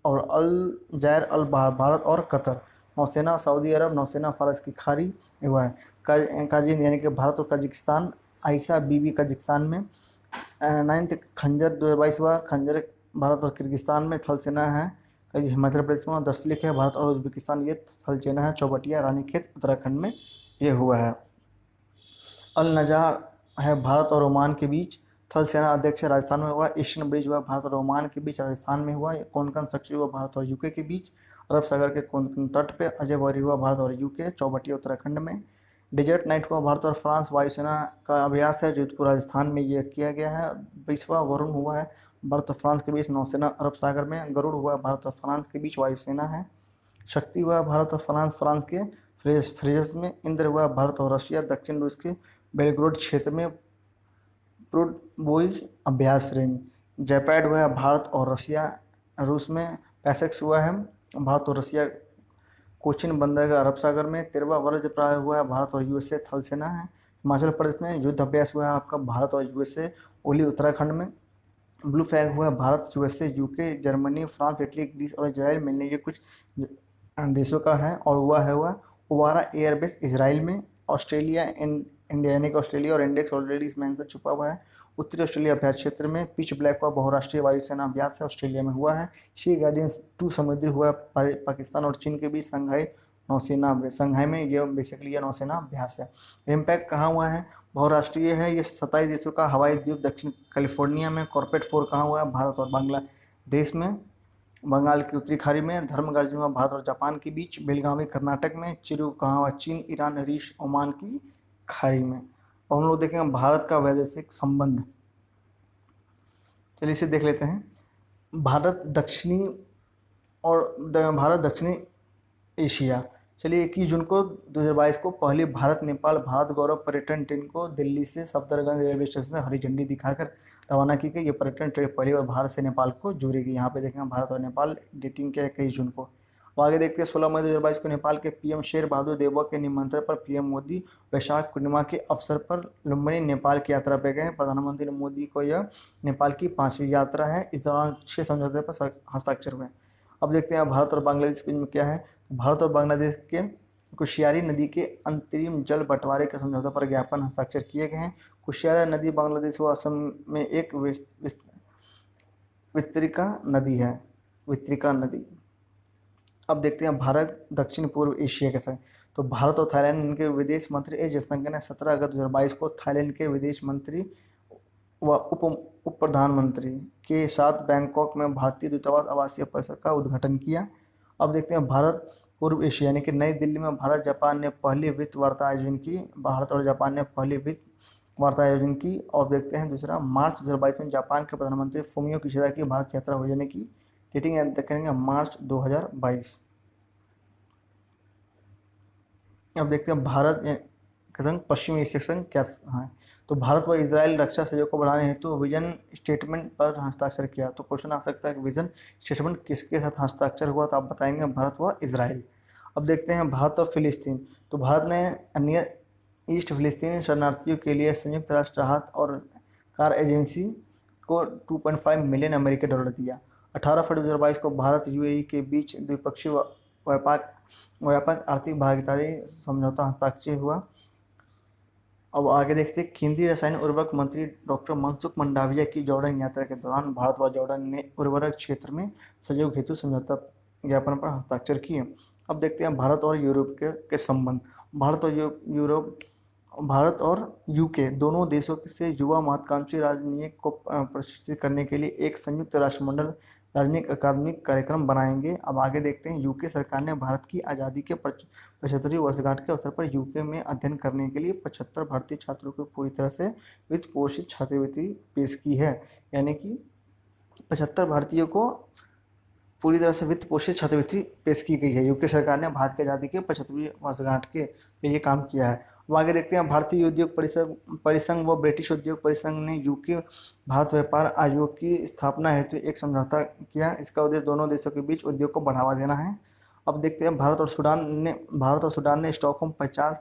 S1: और अल जैर अल भारत और कतर। नौसेना सऊदी अरब, नौसेना फारस की खाड़ी में हुआ है। काजिन यानी कि भारत और कजाकिस्तान, आयशा बीबी कजाकिस्तान में। 9th खंजर 2022 हुआ, खंजर भारत और किर्गिस्तान में। थल सेना है हिमाचल प्रदेश में। दस्तलिक है भारत और उज्बेकिस्तान, ये थल सेना है। चौबटिया रानीखेत उत्तराखंड में ये हुआ है। अल नजा है भारत और ओमान के बीच। थल सेना अध्यक्ष राजस्थान में हुआ। ईस्टर्न ब्रिज हुआ भारत और ओमान के बीच, राजस्थान में हुआ। कोंकण सक्रिय हुआ भारत और यूके के बीच, अरब सागर के कोंकण तट पे। अजय वरी हुआ भारत और यूके, चौबटिया उत्तराखंड में। डेजर्ट नाइट हुआ भारत और फ्रांस, वायुसेना का अभ्यास है, जोधपुर राजस्थान में ये किया गया है। 20वां वरुण हुआ है भारत और फ्रांस के बीच, नौसेना अरब सागर में। गरुड़ हुआ भारत और फ्रांस के बीच, वायुसेना है। शक्ति हुआ भारत और फ्रांस के फ्रेजस में। इंद्र हुआ भारत और रशिया, दक्षिण रूस के बेलग्रोड क्षेत्र में। प्रुडबोई अभ्यास रेंज। जैपैड हुआ भारत और रशिया रूस में। पैसेक्स हुआ है भारत और रसिया कोचिन बंदरगाह अरब सागर में। 13वां वज्र प्राय हुआ है भारत और यूएसए थल सेना है। हिमाचल प्रदेश में युद्ध अभ्यास हुआ है आपका भारत और यूएसए ओली उत्तराखंड में। ब्लू फ्लैग हुआ है भारत USA UK Germany France Italy Greece और इजराइल मिलने के कुछ देशों का है। और हुआ ओवारा एयरबेस इसराइल में। ऑस्ट्रेलिया इंडिया यानी कि ऑस्ट्रेलिया और इंडेक्स ऑलरेडी इसमें आंसर छुपा हुआ है। उत्तरी ऑस्ट्रेलिया अभ्यास क्षेत्र में। पिच ब्लैक हुआ बहुराष्ट्रीय वायुसेना अभ्यास है ऑस्ट्रेलिया में हुआ है। शी गार्डियंस 2 समुद्री हुआ पाकिस्तान और चीन के बीच संघाई में ये बेसिकली ये नौसेना अभ्यास है। इम्पैक्ट कहाँ हुआ है बहुराष्ट्रीय है ये 27 देशों का हवाई द्वीप दक्षिण कैलिफोर्निया में। कॉर्पेट 4 कहाँ हुआ है भारत और बांग्लादेश में। बंगाल की उत्तरी खाड़ी में। धर्मगर्जन हुआ भारत और जापान के बीच। बेलगावी कर्नाटक में। चिरू कहाँ हुआ चीन ईरान रीश ओमान की खाड़ी में। और हम लोग देखेंगे भारत का वैदेशिक संबंध। चलिए इसे देख लेते हैं। भारत दक्षिणी एशिया। चलिए 21 जून को 2022 को पहली भारत नेपाल भारत गौरव पर्यटन ट्रेन को दिल्ली से सफदरगंज रेलवे स्टेशन से हरी झंडी दिखाकर रवाना की गई। ये पर्यटन ट्रेन पहली बार भारत से नेपाल को जुड़ेगी। यहाँ पे देखेंगे भारत और नेपाल डेटिंग के 21 जून को। वो आगे देखते हैं 16 मई 2022 को नेपाल के पीएम शेर बहादुर देववा के निमंत्रण पर पीएम मोदी वैशाख पूर्णिमा के अवसर पर लुम्बिनी नेपाल की यात्रा पर गए। प्रधानमंत्री मोदी को यह नेपाल की 5वीं यात्रा है। इस दौरान 6 समझौते पर हस्ताक्षर हुए। अब देखते हैं भारत और बांग्लादेश के बीच में क्या है। भारत और बांग्लादेश के कुशियारी नदी के अंतरिम जल बंटवारे के समझौते पर ज्ञापन हस्ताक्षर किए गए हैं। कुशियारा नदी बांग्लादेश व असम में एक वितरिका नदी। अब देखते हैं भारत दक्षिण पूर्व एशिया के साथ। तो भारत और थाईलैंड इनके विदेश मंत्री एस जयशंकर ने 17 अगस्त 2022 को थाईलैंड के विदेश मंत्री व उप प्रधानमंत्री के साथ बैंकॉक में भारतीय दूतावास आवासीय परिसर का उद्घाटन किया। अब देखते हैं भारत पूर्व एशिया यानी कि नई दिल्ली में भारत जापान ने पहली वित्त वार्ता आयोजन की। भारत और जापान ने पहली वित्त वार्ता आयोजन की। और देखते हैं दूसरा मार्च 2022 में जापान के प्रधानमंत्री फुमियो किशिदा की भारत यात्रा हो जाने की डेटिंग देखेंगे मार्च 2022। अब देखते हैं भारत संघ पश्चिमी एशिया संघ क्या है। तो भारत व इजराइल रक्षा सहयोग को बढ़ाने हेतु विजन स्टेटमेंट पर हस्ताक्षर किया। तो क्वेश्चन आ सकता है कि विजन स्टेटमेंट किसके साथ हस्ताक्षर हुआ, तो आप बताएंगे भारत व इजराइल। अब देखते हैं भारत और फिलिस्तीन। तो भारत ने नियर ईस्ट फिलिस्तीनी शरणार्थियों के लिए संयुक्त राष्ट्र राहत और कार एजेंसी को 2.5 मिलियन अमेरिकी डॉलर दिया। 18 फरवरी 2022 को भारत यूएई के बीच द्विपक्षीय व्यापक आर्थिक भागीदारी समझौता हस्ताक्षर हुआ। अब आगे देखते हैं केंद्रीय रसायन उर्वरक मंत्री डॉक्टर मनसुख मंडाविया की जॉर्डन यात्रा के दौरान भारत व जॉर्डन ने उर्वरक क्षेत्र में सहयोग हेतु समझौता ज्ञापन पर हस्ताक्षर किए। अब देखते हैं भारत और यूरोप के संबंध। भारत और यूके दोनों देशों से युवा महत्वाकांक्षी राजनयिक को प्रशिक्षित करने के लिए एक संयुक्त राष्ट्रमंडल राजनयिक अकादमिक कार्यक्रम बनाएंगे। अब आगे देखते हैं यूके सरकार ने भारत की आज़ादी के 75वीं वर्षगांठ के अवसर पर यूके में अध्ययन करने के लिए 75 भारतीय छात्रों को पूरी तरह से वित्त पोषित छात्रवृत्ति पेश की है। यानी कि 75 भारतीयों को पूरी तरह से वित्त पोषित छात्रवृत्ति पेश की गई है। यूके सरकार ने भारत की आज़ादी के 75वीं वर्षगांठ के लिए ये काम किया है। अब आगे देखते हैं भारतीय उद्योग परिसंघ व ब्रिटिश उद्योग परिसंघ ने यूके भारत व्यापार आयोग की स्थापना हेतु एक समझौता किया। इसका उद्देश्य दोनों देशों के बीच उद्योग को बढ़ावा देना है। अब देखते हैं भारत और सूडान ने स्टॉकहोम 50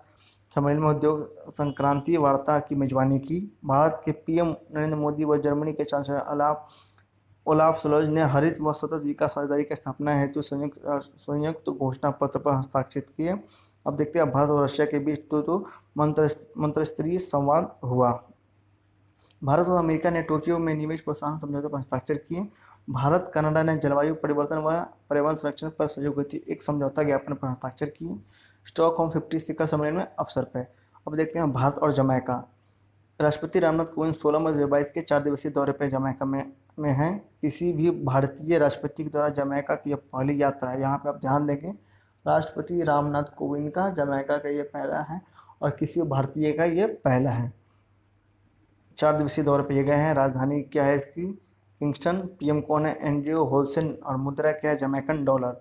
S1: सम्मेलन में उद्योग संक्रांतीय वार्ता की मेजबानी की। भारत के पीएम नरेंद्र मोदी व जर्मनी के चांसलर ओलाफ सोल्ज ने हरित व सतत विकास साझेदारी की स्थापना हेतु संयुक्त घोषणा पत्र पर हस्ताक्षर किए। अब देखते हैं भारत और रशिया के बीच तो मंत्रिस्तरीय संवाद हुआ। भारत और अमेरिका ने टोक्यो में निवेश प्रोत्साहन समझौते पर हस्ताक्षर किए। भारत कनाडा ने जलवायु परिवर्तन व पर्यावरण संरक्षण पर सहयोग हेतु एक समझौता ज्ञापन पर हस्ताक्षर किए। स्टॉकहोम 50 शिखर सम्मेलन में अवसर पर। अब देखते हैं भारत और जमैका। राष्ट्रपति रामनाथ कोविंद 16 मई 2022 के 4 दिवसीय दौरे पर जमैका में हैं। किसी भी भारतीय राष्ट्रपति के द्वारा जमैका की यह पहली यात्रा है। यहाँ पे आप ध्यान देंगे राष्ट्रपति रामनाथ कोविंद का जमैका का ये पहला है और किसी भारतीय का ये पहला है। 4 दिवसीय दौरे पर ये गए हैं। राजधानी क्या है इसकी, किंगस्टन। पीएम कौन है, एंड्रयू होल्सन। और मुद्रा क्या है, जमैकन डॉलर।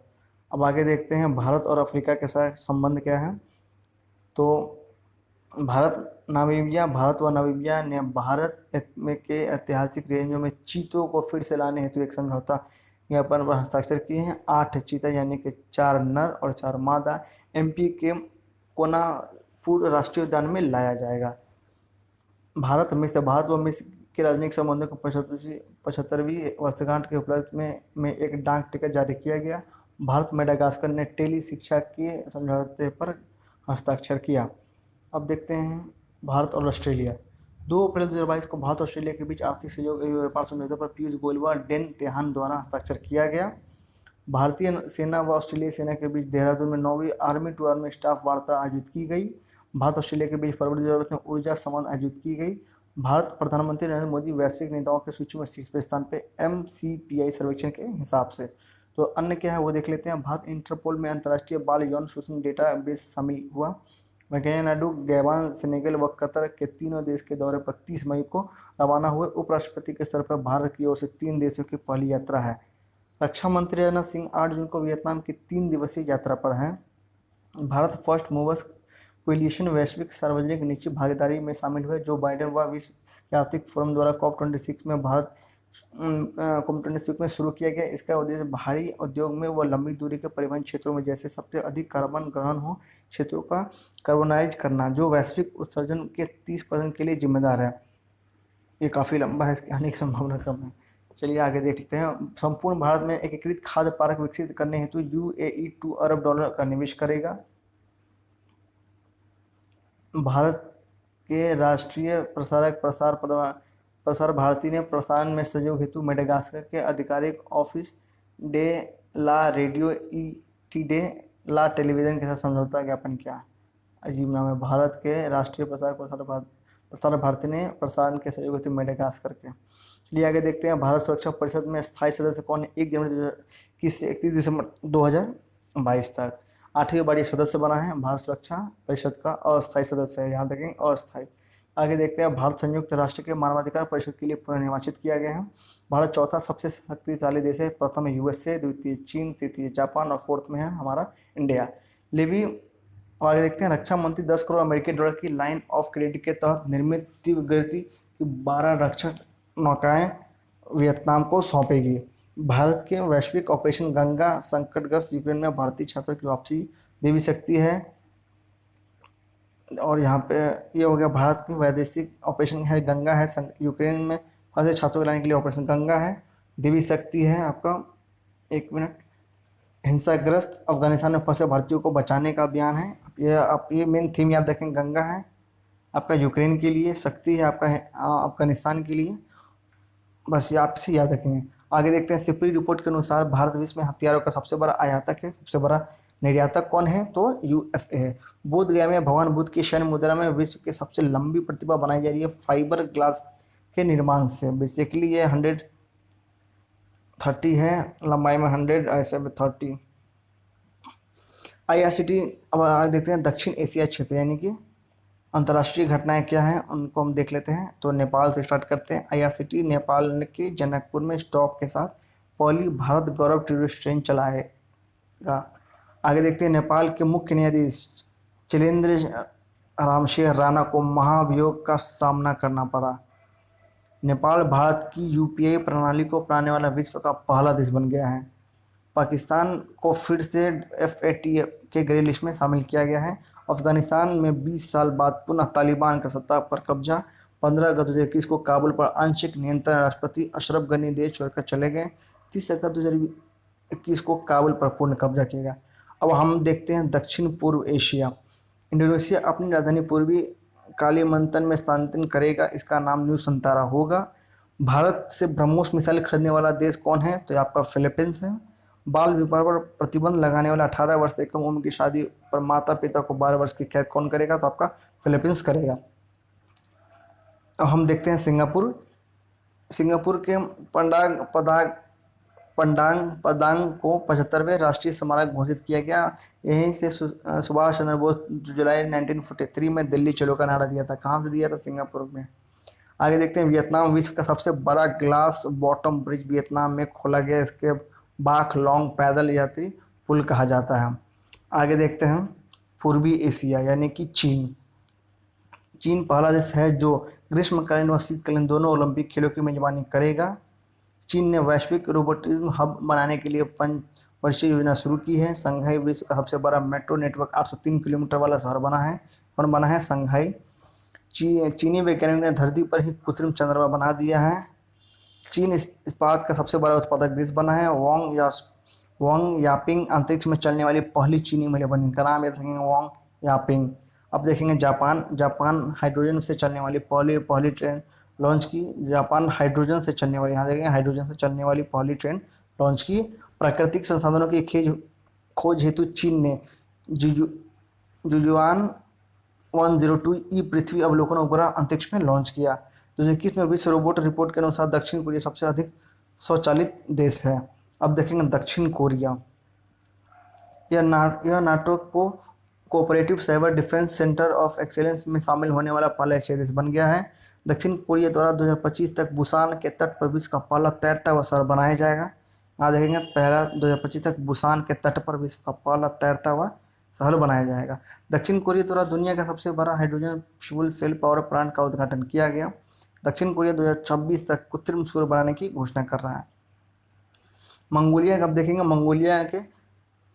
S1: अब आगे देखते हैं भारत और अफ्रीका के साथ संबंध क्या है। तो भारत व नामीबिया ने भारत में के ऐतिहासिक रेंजों में चीतों को फिर से लाने हेतु एक समझौता ज्ञापन पर हस्ताक्षर किए हैं। 8 चीता यानी कि 4 नर और 4 मादा एमपी के कोनापुर राष्ट्रीय उद्यान में लाया जाएगा। भारत व मिस्र के राजनयिक संबंधों को 75वीं वर्षगांठ के उपलक्ष्य में एक डाक टिकट जारी किया गया। भारत मेडागास्कर ने टेली शिक्षा के समझौते पर हस्ताक्षर किया। अब देखते हैं भारत और ऑस्ट्रेलिया। 2 अप्रैल 2022 को भारत और ऑस्ट्रेलिया के बीच आर्थिक सहयोग एवं व्यापार समझौते पर पीयूष गोयल व डेन तेहान द्वारा हस्ताक्षर किया गया। भारतीय सेना व ऑस्ट्रेलियाई सेना के बीच देहरादून में 9वीं आर्मी टू आर्मी स्टाफ वार्ता आयोजित की गई। भारत ऑस्ट्रेलिया के बीच फरवरी 2022 में ऊर्जा संवाद आयोजित की गई। भारत प्रधानमंत्री नरेंद्र मोदी वैश्विक नेताओं के सूची में शीर्ष स्थान पे MCTI सर्वेक्षण के हिसाब से। तो अन्य क्या है वो देख लेते हैं। भारत इंटरपोल में अंतर्राष्ट्रीय बाल यौन शोषण डेटा बेस शामिल हुआ। वेंकैया नायडू गैबान, सेनेगल व कतर के तीनों देश के दौरे पर 30 मई को रवाना हुए। उपराष्ट्रपति के स्तर पर भारत की ओर से 3 देशों की पहली यात्रा है। रक्षा मंत्री राजनाथ सिंह 8 जून को वियतनाम की 3 दिवसीय यात्रा पर हैं। भारत फर्स्ट मूवर्स कोएलिशन वैश्विक सार्वजनिक निजी भागीदारी में शामिल हुए। जो बाइडेन व विश्व आर्थिक फोरम द्वारा COP26 में भारत COP26 में शुरू किया गया। इसका उद्देश्य भारी उद्योग में व लंबी दूरी के परिवहन क्षेत्रों में जैसे सबसे अधिक कार्बन ग्रहण हो क्षेत्रों का कार्बोनाइज करना, जो वैश्विक उत्सर्जन के 30% के लिए जिम्मेदार है। ये काफ़ी लंबा है, इसकी आने की संभावना कम है। चलिए आगे देखते हैं। संपूर्ण भारत में एकीकृत खाद्य पार्क विकसित करने हेतु UAE $2 अरब का निवेश करेगा। भारत के राष्ट्रीय प्रसारक प्रसार भारती ने प्रसारण में सहयोग हेतु मेडागास्कर के आधिकारिक Office de la Radio de la Television के साथ समझौता ज्ञापन किया। अजीब नाम है। भारत के राष्ट्रीय प्रसार भारती ने प्रसारण के सहयोग हेतु मेडागास्कर के। चलिए आगे देखते हैं। भारत सुरक्षा परिषद में स्थायी सदस्य कौन है? 1 जनवरी से 31 दिसंबर 2022 तक 8वीं बार ये सदस्य बना है। भारत सुरक्षा परिषद का अस्थायी सदस्य है, यहाँ देखें अस्थायी। आगे देखते हैं। भारत संयुक्त राष्ट्र के मानवाधिकार परिषद के लिए पुनर्निर्वाचित किया गया है। भारत चौथा सबसे शक्तिशाली देश है। प्रथम USA, द्वितीय चीन, तृतीय जापान और फोर्थ में है हमारा इंडिया। लेवी। आगे देखते हैं। रक्षा मंत्री 10 करोड़ अमेरिकी डॉलर की लाइन ऑफ क्रेडिट के तहत निर्मित तीव्र गति की 12 रक्षक नौकाएं वियतनाम को सौंपेगी। भारत के वैश्विक ऑपरेशन गंगा संकटग्रस्त यूक्रेन में भारतीय छात्रों की वापसी। देवी शक्ति है। और यहाँ पे ये हो गया भारत की वैदेशिक ऑपरेशन है गंगा है। यूक्रेन में फंसे छात्रों को लाने के लिए ऑपरेशन गंगा है। देवी शक्ति है आपका 1 मिनट। हिंसाग्रस्त अफगानिस्तान में फंसे भारतीयों को बचाने का अभियान है। ये मेन थीम याद रखें। गंगा है आपका यूक्रेन के लिए, शक्ति है आपका अफगानिस्तान के लिए। बस ये आपसे याद रखेंगे। आगे देखते हैं। सिपरी रिपोर्ट के अनुसार भारत विश्व में हथियारों का सबसे बड़ा आयातक है। सबसे बड़ा निर्यातक कौन है? तो USA है। बोध गया में भगवान बुद्ध की शैन मुद्रा में विश्व की सबसे लंबी प्रतिमा बनाई जा रही है फाइबर ग्लास के निर्माण से। बेसिकली ये 130 है, लंबाई में 100, ऐसे में 30। IRCT। अब आगे देखते हैं। दक्षिण एशिया क्षेत्र यानी कि अंतर्राष्ट्रीय घटनाएं क्या हैं उनको हम देख लेते हैं। तो नेपाल से स्टार्ट करते हैं। IRCT नेपाल के जनकपुर में स्टॉप के साथ पहली भारत गौरव टूरिस्ट ट्रेन चलाएगा। आगे देखते हैं। नेपाल के मुख्य न्यायाधीश चैलेंद्र रामशेर राणा को महाभियोग का सामना करना पड़ा। नेपाल भारत की UPI प्रणाली को अपनाने वाला विश्व का पहला देश बन गया है। पाकिस्तान को फिर से FATF के ग्रे लिस्ट में शामिल किया गया है। अफगानिस्तान में 20 साल बाद पुनः तालिबान का सत्ता पर कब्जा। 15 अगस्त 2021 को काबुल पर आंशिक नियंत्रण राष्ट्रपति अशरफ गनी देश छोड़कर चले गए। 30 अगस्त 2021 को काबुल पर पूर्ण कब्जा किया गया। अब हम देखते हैं दक्षिण पूर्व एशिया। इंडोनेशिया अपनी राजधानी पूर्वी कालीमंतन में स्थानांतरित करेगा। इसका नाम न्यू संतारा होगा। भारत से ब्रह्मोस मिसाइल खरीदने वाला देश कौन है? तो आपका फिलीपींस है। बाल विवाह पर प्रतिबंध लगाने वाला 18 वर्ष से कम उम्र की शादी पर माता पिता को 12 वर्ष की कैद कौन करेगा? तो आपका फिलीपींस करेगा। अब हम देखते हैं सिंगापुर। सिंगापुर के पदांग को 75वें राष्ट्रीय स्मारक घोषित किया गया। यहीं से सुभाष चंद्र बोस जुलाई 1943 में दिल्ली चलो का नारा दिया था। कहाँ से दिया था? सिंगापुर में। आगे देखते हैं। वियतनाम विश्व का सबसे बड़ा ग्लास बॉटम ब्रिज वियतनाम में खोला गया। इसके बाख लॉन्ग पैदल यात्री पुल कहा जाता है। आगे देखते हैं। पूर्वी एशिया यानी कि चीन। चीन पहला देश है जो ग्रीष्मकालीन व शीतकालीन दोनों ओलंपिक खेलों की मेजबानी करेगा। चीन ने वैश्विक रोबोटिज्म हब बनाने के लिए पंचवर्षीय योजना शुरू की है। संघाई विश्व का सबसे बड़ा मेट्रो नेटवर्क 803 किलोमीटर वाला शहर बना है। कौन बना है? संघाई। चीनी वैज्ञानिक ने धरती पर ही कृत्रिम चंद्रमा बना दिया है। चीन इस्पात का सबसे बड़ा उत्पादक देश बना है। वांग यापिंग अंतरिक्ष में चलने वाली पहली चीनी महिला बनी। का नाम याद रखेंगे, वांग यापिंग। अब देखेंगे जापान हाइड्रोजन से चलने वाली पहली ट्रेन लॉन्च की। जापान हाइड्रोजन से चलने वाली, यहाँ देखेंगे हाइड्रोजन से चलने वाली पहली ट्रेन लॉन्च की। प्राकृतिक संसाधनों की खोज हेतु चीन ने जुजुआन 102 पृथ्वी अवलोकन उपग्रह अंतरिक्ष में लॉन्च किया। 2021 में विश्व रोबोट रिपोर्ट के अनुसार दक्षिण कोरिया सबसे अधिक स्वचालित देश है। अब देखेंगे दक्षिण कोरिया। यह नाटो को cooperative cyber defence centre of excellence में शामिल होने वाला पहला एशियाई देश बन गया है। दक्षिण कोरिया द्वारा 2025 तक बुसान के तट पर विश्व का पहला तैरता हुआ शहर बनाया जाएगा। यहाँ देखेंगे पहला 2025 तक बुसान के तट पर विश्व का पहला तैरता हुआ शहर बनाया जाएगा। दक्षिण कोरिया द्वारा दुनिया का सबसे बड़ा hydrogen fuel cell power plant का उद्घाटन किया गया। दक्षिण कोरिया 2026 तक कृत्रिम सूर्य बनाने की घोषणा कर रहा है। मंगोलिया, अब देखेंगे मंगोलिया के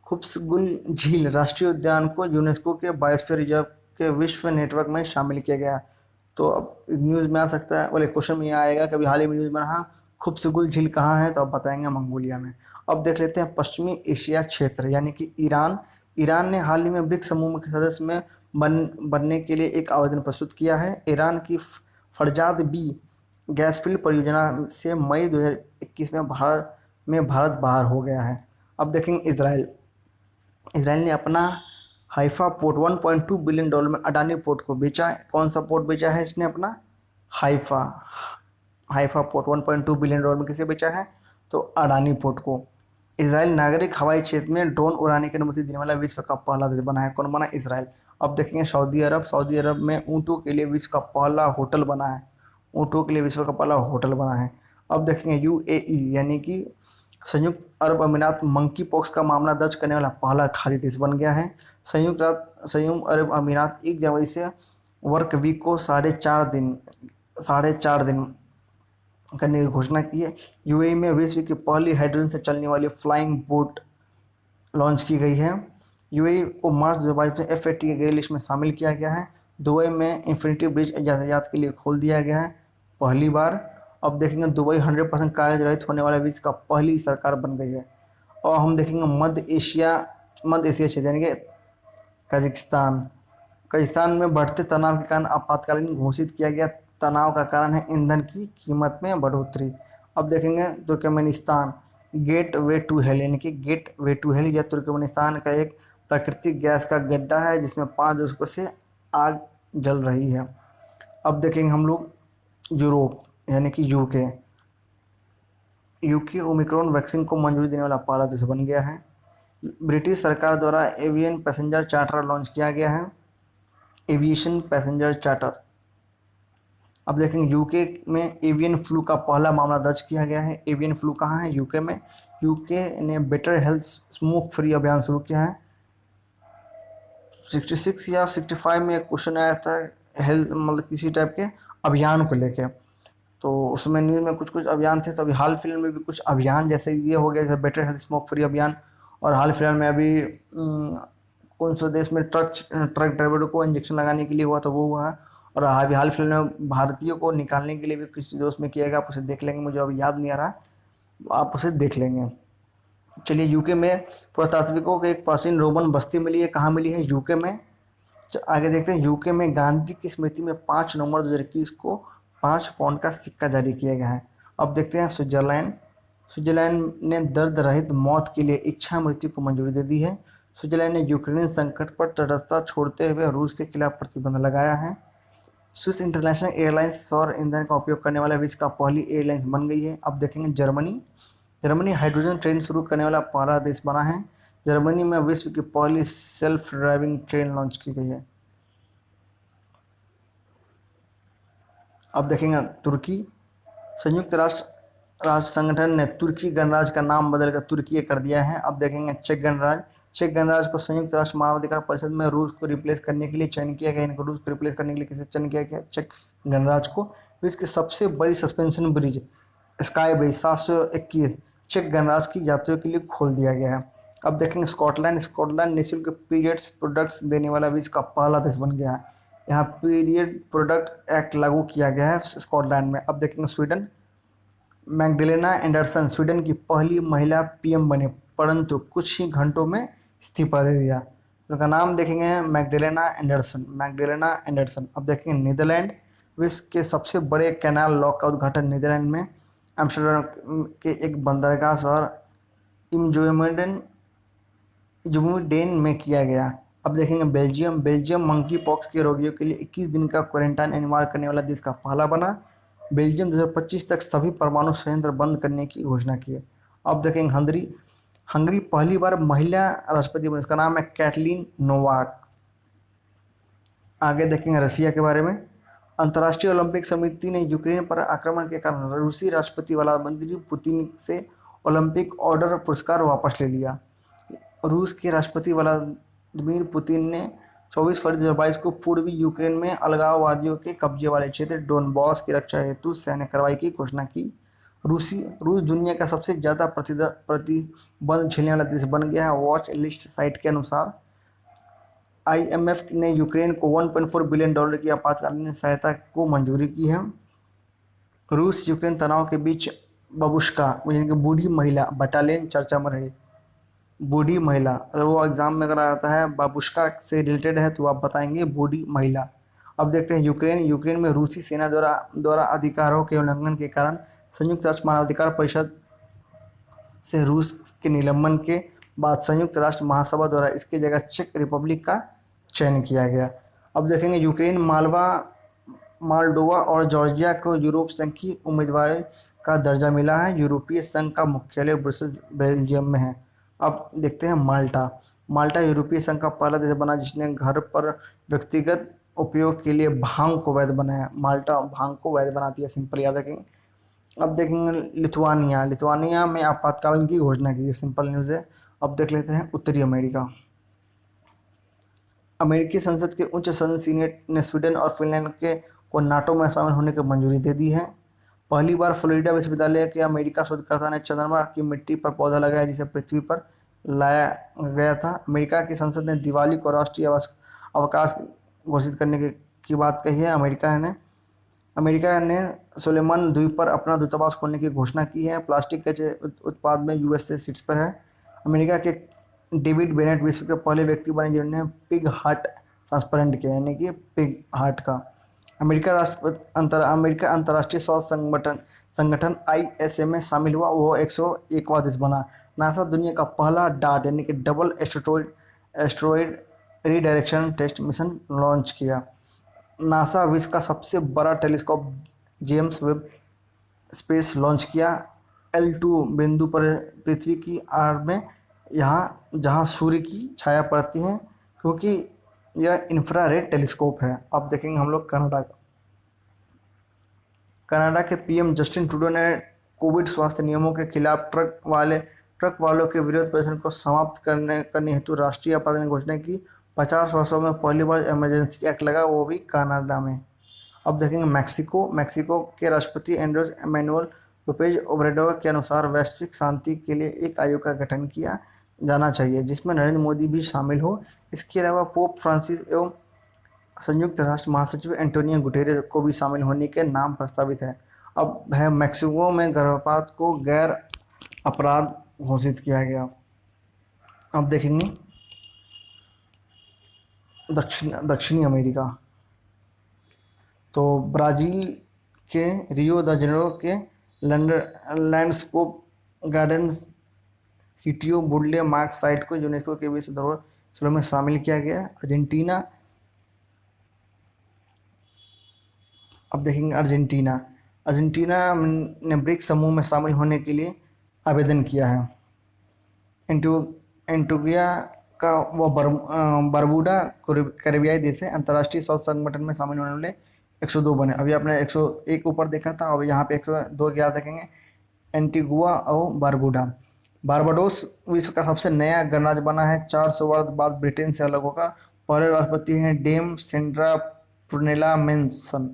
S1: खुब्सगुल झील राष्ट्रीय उद्यान को यूनेस्को के बायोस्फीयर रिजर्व के विश्व नेटवर्क में शामिल किया गया। तो अब न्यूज़ में आ सकता है, बोले क्वेश्चन में आएगा कभी हाल ही में न्यूज़ में रहा खुब्सगुल झील कहाँ है, तो अब बताएंगे मंगोलिया में। अब देख लेते हैं पश्चिमी एशिया क्षेत्र यानी कि ईरान। ईरान ने हाल ही में ब्रिक्स समूह के सदस्य में बनने के लिए एक आवेदन प्रस्तुत किया है। ईरान की फरजाद बी गैस फील्ड परियोजना से मई 2021 में भारत बाहर हो गया है। अब देखेंगे इसराइल ने अपना हाइफा पोर्ट $1.2 बिलियन में अडानी पोर्ट को बेचा है। कौन सा पोर्ट बेचा है इसने? अपना हाइफा पोर्ट $1.2 बिलियन में किसे बेचा है? तो अडानी पोर्ट को। इसराइल नागरिक हवाई क्षेत्र में ड्रोन उड़ाने की अनुमति देने वाला विश्व का पहला देश बना है। कौन बना? इसराइल। अब देखेंगे सऊदी अरब में ऊँटों के लिए विश्व का पहला होटल बना है। ऊँटों के लिए विश्व का पहला होटल बना है। अब देखेंगे यूएई यानी कि संयुक्त अरब अमीरात मंकी पॉक्स का मामला दर्ज करने वाला पहला खाड़ी देश बन गया है। संयुक्त अरब अमीरात 1 जनवरी से वर्क वीक को 4.5 दिन करने की घोषणा की है। यूएई में विश्व की पहली हाइड्रोजन से चलने वाली फ्लाइंग बोट लॉन्च की गई है। यूएई को मार्च 2022 में FATF ग्रे लिस्ट में शामिल किया गया है। दुबई में इन्फिनिटी ब्रिज यातायात के लिए खोल दिया गया है पहली बार। अब देखेंगे दुबई 100% कागज रहित होने वाला विश्व का पहली सरकार बन गई है। और हम देखेंगे मध्य एशिया क्षेत्र यानी कि कजाकिस्तान में बढ़ते तनाव के कारण आपातकालीन घोषित किया गया। तनाव का कारण है ईंधन की कीमत में बढ़ोतरी। अब देखेंगे Turkmenistan gateway to hell यानी कि गेट वे टू हेल, यह तुर्कमेनिस्तान का एक प्राकृतिक गैस का गड्ढा है जिसमें 5 दशकों से आग जल रही है। अब देखेंगे हम लोग यूरोप यानी कि यूके ओमिक्रॉन वैक्सीन को मंजूरी देने वाला पहला देश बन गया है। ब्रिटिश सरकार द्वारा एवियन पैसेंजर चार्टर लॉन्च किया गया है। Aviation passenger charter. अब देखेंगे यूके में एवियन फ्लू का पहला मामला दर्ज किया गया है। एवियन फ्लू कहाँ है? यूके में। यूके ने बेटर हेल्थ स्मोक फ्री अभियान शुरू किया है। 66 या 65 में एक क्वेश्चन आया था हेल्थ मतलब किसी टाइप के अभियान को लेके, तो उसमें न्यूज़ में कुछ अभियान थे। तो अभी हाल फिलहाल में भी कुछ अभियान जैसे ये हो गया, जैसे बेटर हेल्थ स्मोक फ्री अभियान। और हाल फिलहाल में अभी कौन से देश में ट्रक ड्राइवरों को इंजेक्शन लगाने के लिए हुआ, तो वो हुआ है। और अभी हाल फिलहाल में भारतीयों को निकालने के लिए भी किसी दोस्त में किया गया, आप उसे देख लेंगे, मुझे अभी याद नहीं आ रहा, आप उसे देख लेंगे। चलिए, यूके में पुरातात्विकों को एक प्राचीन रोमन बस्ती मिली है। कहाँ मिली है? यूके में। आगे देखते हैं। यूके में गांधी की स्मृति में 5 नवंबर 2021 को 5 पाउंड का सिक्का जारी किया गया है। अब देखते हैं स्विट्जरलैंड ने दर्द रहित मौत के लिए इच्छा मृत्यु को मंजूरी दे दी है। स्विट्जरलैंड ने यूक्रेन संकट पर तटस्थता छोड़ते हुए रूस के खिलाफ प्रतिबंध लगाया है। स्विस इंटरनेशनल एयरलाइंस सौर ईंधन का उपयोग करने वाला विश्व का पहली एयरलाइंस बन गई है। अब देखेंगे जर्मनी हाइड्रोजन ट्रेन शुरू करने वाला पहला देश बना है। जर्मनी में विश्व की पहली सेल्फ ड्राइविंग ट्रेन लॉन्च की गई है। अब देखेंगे तुर्की। संयुक्त राष्ट्र संगठन ने तुर्की गणराज्य का नाम बदलकर तुर्की कर दिया है। अब देखेंगे चेक गणराज्य को संयुक्त राष्ट्र मानवाधिकार परिषद में रूस को रिप्लेस करने के लिए चयन किया गया। इनको रूस को रिप्लेस करने के लिए किसे चयन किया गया? चेक गणराज्य को। विश्व की सबसे बड़ी सस्पेंशन ब्रिज स्काई ब्रिज 721 चेक गणराज्य की यात्रियों के लिए खोल दिया गया है। अब देखेंगे स्कॉटलैंड निःशुल्क पीरियड्स प्रोडक्ट्स देने वाला विश्व का पहला देश बन गया है। यहाँ पीरियड प्रोडक्ट एक्ट लागू किया गया है स्कॉटलैंड में। अब देखेंगे स्वीडन, मैग्डलेना एंडरसन स्वीडन की पहली महिला पीएम बने, परंतु कुछ ही घंटों में इस्तीफा दे दिया। उनका नाम देखेंगे मैग्डलेना एंडरसन। अब देखेंगे नीदरलैंड, विश्व के सबसे बड़े कैनाल लॉक का उद्घाटन नीदरलैंड में एम्स्टर्डम के एक बंदरगाह शहर इमजुमेडेन में किया गया। अब देखेंगे बेल्जियम मंकी पॉक्स के रोगियों के लिए 21 दिन का क्वारंटाइन अनिवार्य करने वाला देश का पहला बना। बेल्जियम 2025 तक सभी परमाणु संयंत्र बंद करने की घोषणा की है। अब देखेंगे हंगरी पहली बार महिला राष्ट्रपति बनी, इसका नाम है कैटलीन नोवाक। आगे देखेंगे रसिया के बारे में। अंतर्राष्ट्रीय ओलंपिक समिति ने यूक्रेन पर आक्रमण के कारण रूसी राष्ट्रपति व्लादिमीर पुतिन से ओलंपिक ऑर्डर पुरस्कार वापस ले लिया। रूस के राष्ट्रपति व्लादिमीर पुतिन ने 24 फरवरी 2022 को पूर्वी यूक्रेन में अलगाववादियों के कब्जे वाले क्षेत्र डोनबॉस की रक्षा हेतु सैन्य कार्रवाई की घोषणा की। रूस दुनिया का सबसे ज़्यादा प्रतिबंध झेलने वाला देश बन गया है। वॉच लिस्ट साइट के अनुसार आईएमएफ ने यूक्रेन को $1.4 बिलियन की आपातकालीन सहायता को मंजूरी की है। रूस यूक्रेन तनाव के बीच बबुश्का यानी कि बूढ़ी महिला बटालियन चर्चा में रही। बूढ़ी महिला, अगर वो एग्जाम में अगर आता है बाबुश्का से रिलेटेड है तो आप बताएंगे बूढ़ी महिला। अब देखते हैं यूक्रेन में रूसी सेना द्वारा अधिकारों के उल्लंघन के कारण संयुक्त राष्ट्र मानवाधिकार परिषद से रूस के निलंबन के बाद संयुक्त राष्ट्र महासभा द्वारा इसकी जगह चेक रिपब्लिक का चयन किया गया। अब देखेंगे यूक्रेन, मालडोवा और जॉर्जिया को यूरोप संघ की उम्मीदवारी का दर्जा मिला है। यूरोपीय संघ का मुख्यालय ब्रुसेल्स बेल्जियम में है। अब देखते हैं माल्टा यूरोपीय संघ का पहला देश बना जिसने घर पर व्यक्तिगत उपयोग के लिए भांग को वैध बनाया। माल्टा भांग को वैध बनाती है, सिंपल याद रखेंगे। अब देखेंगे लिथुआनिया में आपातकालीन की घोषणा की, सिंपल न्यूज़ है। अब देख लेते हैं उत्तरी अमेरिका। अमेरिकी संसद के उच्च सदन सीनेट ने स्वीडन और फिनलैंड को नाटो में शामिल होने की मंजूरी दे दी है। पहली बार फ्लोरिडा विश्वविद्यालय के अमेरिका शोधकर्ता ने चंद्रमा की मिट्टी पर पौधा लगाया जिसे पृथ्वी पर लाया गया था। अमेरिका की संसद ने दिवाली को राष्ट्रीय अवकाश घोषित करने की बात कही है। अमेरिका ने सोलोमन द्वीप पर अपना दूतावास खोलने की घोषणा की है। प्लास्टिक के उत्पाद में यूएसए शीर्ष पर है। अमेरिका के डेविड बेनेट विश्व के पहले व्यक्ति बने जिन्होंने पिग हार्ट ट्रांसप्लांट किया, यानी कि पिग हार्ट का। अमेरिका अंतर्राष्ट्रीय सौर संगठन ISA में शामिल हुआ, वो 101वां देश बना। नासा दुनिया का पहला डार्ट यानी कि double asteroid redirection test mission launch किया। नासा विश्व का सबसे बड़ा telescope James Webb space launch किया। L2 बिंदु पर पृथ्वी की आड़ में जहाँ सूर्य की छाया पड़ती है, क्योंकि यह इंफ्रारेड टेलीस्कोप है। अब देखेंगे हम लोग कनाडा के PM जस्टिन ट्रूडो ने कोविड स्वास्थ्य नियमों के खिलाफ ट्रक वालों के विरोध प्रदर्शन को समाप्त करने हेतु राष्ट्रीय आपातकालीन घोषणा की। 50 वर्षों में पहली बार इमरजेंसी एक्ट लगा, वो भी कनाडा में। अब देखेंगे मैक्सिको के राष्ट्रपति एंड्रेस मैनुअल लोपेज ओब्राडोर के अनुसार वैश्विक शांति के लिए एक आयोग का गठन किया जाना चाहिए जिसमें नरेंद्र मोदी भी शामिल हो। इसके अलावा पोप फ्रांसिस एवं संयुक्त राष्ट्र महासचिव एंटोनियो गुटेरेस को भी शामिल होने के नाम प्रस्तावित है। अब है मैक्सिको में गर्भपात को गैर अपराध घोषित किया गया। अब देखेंगे दक्षिणी अमेरिका। तो ब्राज़ील के रियो द जेनेरो के लैंडस्केप गार्डन सिटियो बुडले मार्क साइट को यूनेस्को के विश्व धरोहर स्थलों में शामिल किया गया। अब देखेंगे अर्जेंटीना ने ब्रिक्स समूह में शामिल होने के लिए आवेदन किया है। एंटीगुआ का वो बरबूडा कैरिबियाई देश है। अंतर्राष्ट्रीय सौर संगठन में शामिल होने वाले 102 बने। अभी आपने 101 ऊपर देखा था, अब यहाँ पे 102 क्या देखेंगे, एंटीगुआ और बारबाडोस विश्व का सबसे नया गणराज्य बना है। 400 वर्ष बाद ब्रिटेन से अलग होगा। पहले राष्ट्रपति हैं डेम सेंड्रा पुर्नेला मेंसन।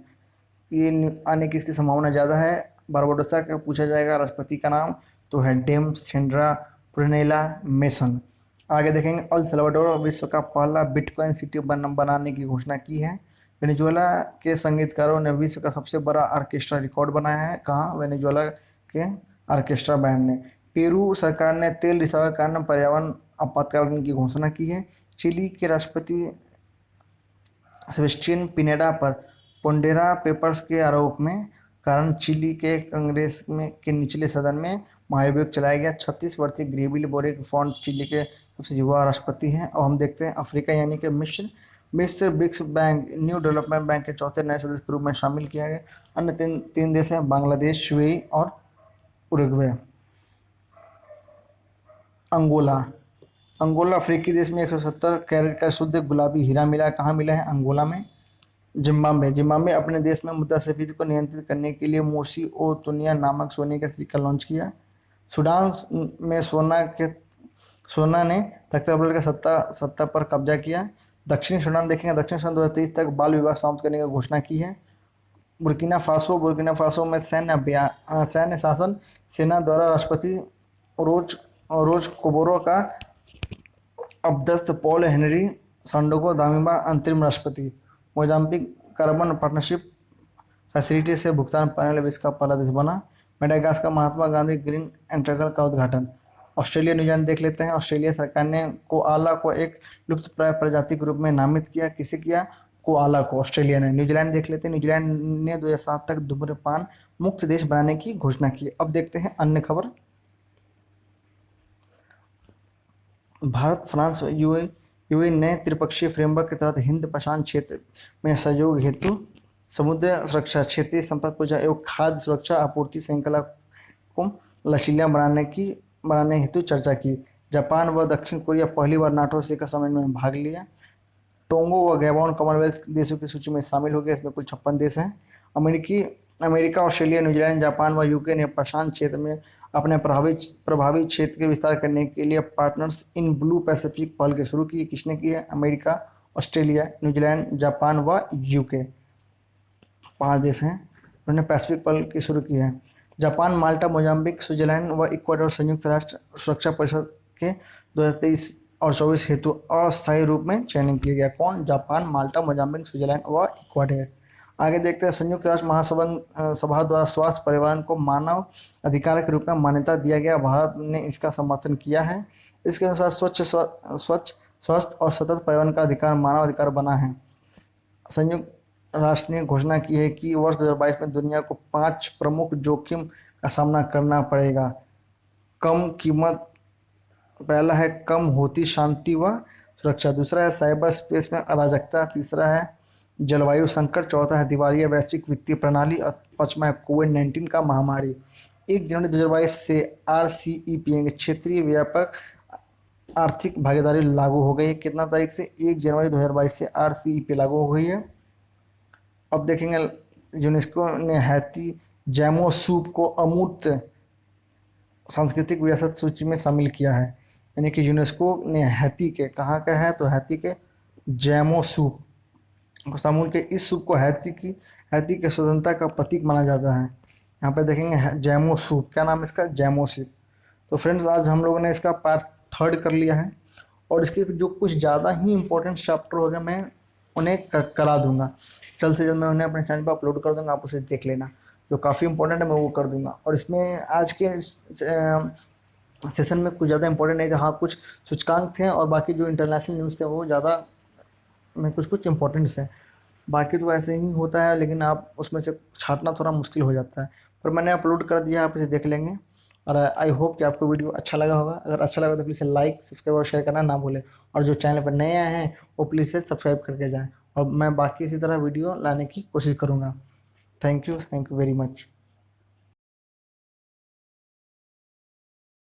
S1: ये आने की इसकी संभावना ज़्यादा है। बारबाडोसा का पूछा जाएगा राष्ट्रपति का नाम, तो है डेम सेंड्रा पुरनेला मेसन। आगे देखेंगे, अल सल्वाडोर विश्व का पहला बिटकॉइन सिटी बनाने की घोषणा की है। वेनेजुएला के संगीतकारों ने विश्व का सबसे बड़ा ऑर्केस्ट्रा रिकॉर्ड बनाया है। कहाँ? वेनेजुएला के ऑर्केस्ट्रा बैंड ने। पेरू सरकार ने तेल रिसाव के कारण पर्यावरण आपातकाल की घोषणा की है। चिली के राष्ट्रपति सेबेस्टियन पिनेडा पर पोंडेरा पेपर्स के आरोप में कारण चिली के कांग्रेस में के निचले सदन में महाभियोग चलाया गया। 36 वर्षीय ग्रेविल बोरेक फॉन्ट चिली के सबसे युवा राष्ट्रपति हैं। और हम देखते हैं अफ्रीका यानी कि मिस्र BRICS bank new development bank के चौथे नए सदस्य के रूप में शामिल किया गया। अन्य तीन देश हैं बांग्लादेश, यूएई और उरुग्वे। अंगोला अफ्रीकी देश में 170 कैरेट का शुद्ध गुलाबी हीरा मिला। कहाँ मिला है? अंगोला में। जिम्बाब्वे अपने देश में मुद्रास्फीति को नियंत्रित करने के लिए मोसी ओ तुनिया नामक सोने का सिक्का लॉन्च किया। सूडान में सोना ने तख्तापलट का सत्ता पर कब्जा किया। दक्षिणी सूडान देखेंगे, दक्षिण सूडान 2023 तक बाल विवाह समाप्त करने की घोषणा की है। बुर्किना फासो में सैन्य शासन सेना द्वारा राष्ट्रपति रोज कोबोरो का अपदस्थ। पॉल हेनरी सांडोको दामिबा अंतरिम राष्ट्रपति। मोजाम्बिक कार्बन पार्टनरशिप फैसिलिटी से भुगतान पाने वाले विश्व का पहला देश बना। मेडागास्कर महात्मा गांधी ग्रीन एंट्रकल का उद्घाटन। ऑस्ट्रेलिया न्यूजीलैंड देख लेते हैं। ऑस्ट्रेलिया सरकार ने कोआला को एक लुप्तप्राय प्रजाति के रूप में नामित किया। किसे किया? कोआला को, ऑस्ट्रेलिया ने। न्यूजीलैंड देख लेते हैं। न्यूजीलैंड ने 2007 तक धूम्रपान मुक्त देश बनाने की घोषणा की। अब देखते हैं अन्य खबर। भारत फ्रांस यूएई नए त्रिपक्षीय फ्रेमवर्क के तहत हिंद प्रशांत क्षेत्र में सहयोग हेतु समुद्र सुरक्षा, क्षेत्रीय संपर्क एवं खाद्य सुरक्षा आपूर्ति श्रृंखला को लचीला बनाने हेतु चर्चा की। जापान व दक्षिण कोरिया पहली बार नाटो शिखर सम्मेलन में भाग लिया। टोंगो व गैबोन कॉमनवेल्थ देशों की सूची में शामिल हो गए। इसमें कुल 56 देश हैं। अमेरिका, ऑस्ट्रेलिया, न्यूजीलैंड, जापान व यूके ने प्रशांत क्षेत्र में अपने प्रभावी क्षेत्र के विस्तार करने के लिए पार्टनर्स इन ब्लू पैसिफिक पहल के शुरू की। किसने की है? अमेरिका, ऑस्ट्रेलिया, न्यूजीलैंड, जापान व यूके, 5 देश हैं उन्होंने पैसिफिक पहल की शुरू की है। जापान, माल्टा, मोजाम्बिक, स्विट्जरलैंड व इक्वाडोर संयुक्त राष्ट्र सुरक्षा परिषद के 2023 और 24 हेतु अस्थायी रूप में चयनित किया गया। कौन? जापान, माल्टा, मोजाम्बिक, स्विट्जरलैंड व इक्वाडोर। आगे देखते हैं, संयुक्त राष्ट्र महासभा द्वारा स्वास्थ्य पर्यावरण को मानव अधिकार के रूप में मान्यता दिया गया। भारत ने इसका समर्थन किया है। इसके अनुसार स्वच्छ, स्वस्थ और सतत पर्यावरण का अधिकार मानव अधिकार बना है। संयुक्त राष्ट्र ने घोषणा की है कि वर्ष 2022 में दुनिया को 5 प्रमुख जोखिम का सामना करना पड़ेगा। कम कीमत, पहला है कम होती शांति व सुरक्षा, दूसरा है साइबर स्पेस में अराजकता, तीसरा है जलवायु संकट, चौथा है दिवालिया वैश्विक वित्तीय प्रणाली और पांचवा है कोविड-19 का महामारी। 1 जनवरी 2022 से RCEP क्षेत्रीय व्यापक आर्थिक भागीदारी लागू हो गई है। कितना तारीख से? 1 जनवरी 2022 से RCEP लागू हो गई है। अब देखेंगे, यूनेस्को ने हैती जैमोसूप को अमूर्त सांस्कृतिक विरासत सूची में शामिल किया है। यानी कि यूनेस्को ने हैती के, कहाँ का है? तो हैती के जैमोसूप सामूल के इस सूप को हैती के स्वतंत्रता का प्रतीक माना जाता है। यहाँ पे देखेंगे जैमोसूप, क्या नाम है इसका? जैमोसूप। तो फ्रेंड्स, आज हम लोगों ने इसका पार्ट 3 कर लिया है और इसके जो कुछ ज़्यादा ही इंपॉर्टेंट चैप्टर हो गए मैं उन्हें करा दूंगा। जल्द से जल्द मैं उन्हें अपने चैनल पर अपलोड कर दूंगा, आप उसे देख लेना। जो काफ़ी इंपॉर्टेंट है मैं वो कर दूंगा। और इसमें आज के सेशन में कुछ ज़्यादा इंपॉर्टेंट नहीं था। हाँ, कुछ सूचकांक थे और बाकी जो इंटरनेशनल न्यूज़ थे वो ज़्यादा में कुछ इंपॉर्टेंट्स है। बाकी तो ऐसे ही होता है, लेकिन आप उसमें से छांटना थोड़ा मुश्किल हो जाता है। पर मैंने अपलोड कर दिया, आप इसे देख लेंगे। और आई होप कि आपको वीडियो अच्छा लगा होगा। अगर अच्छा लगा तो प्लीज़ लाइक, सब्सक्राइब और शेयर करना ना भूलें। और जो चैनल पर नए आए हैं वो प्लीज़ से सब्सक्राइब करके जाएँ। और मैं बाकी इसी तरह वीडियो लाने की कोशिश करूँगा। Thank you very much.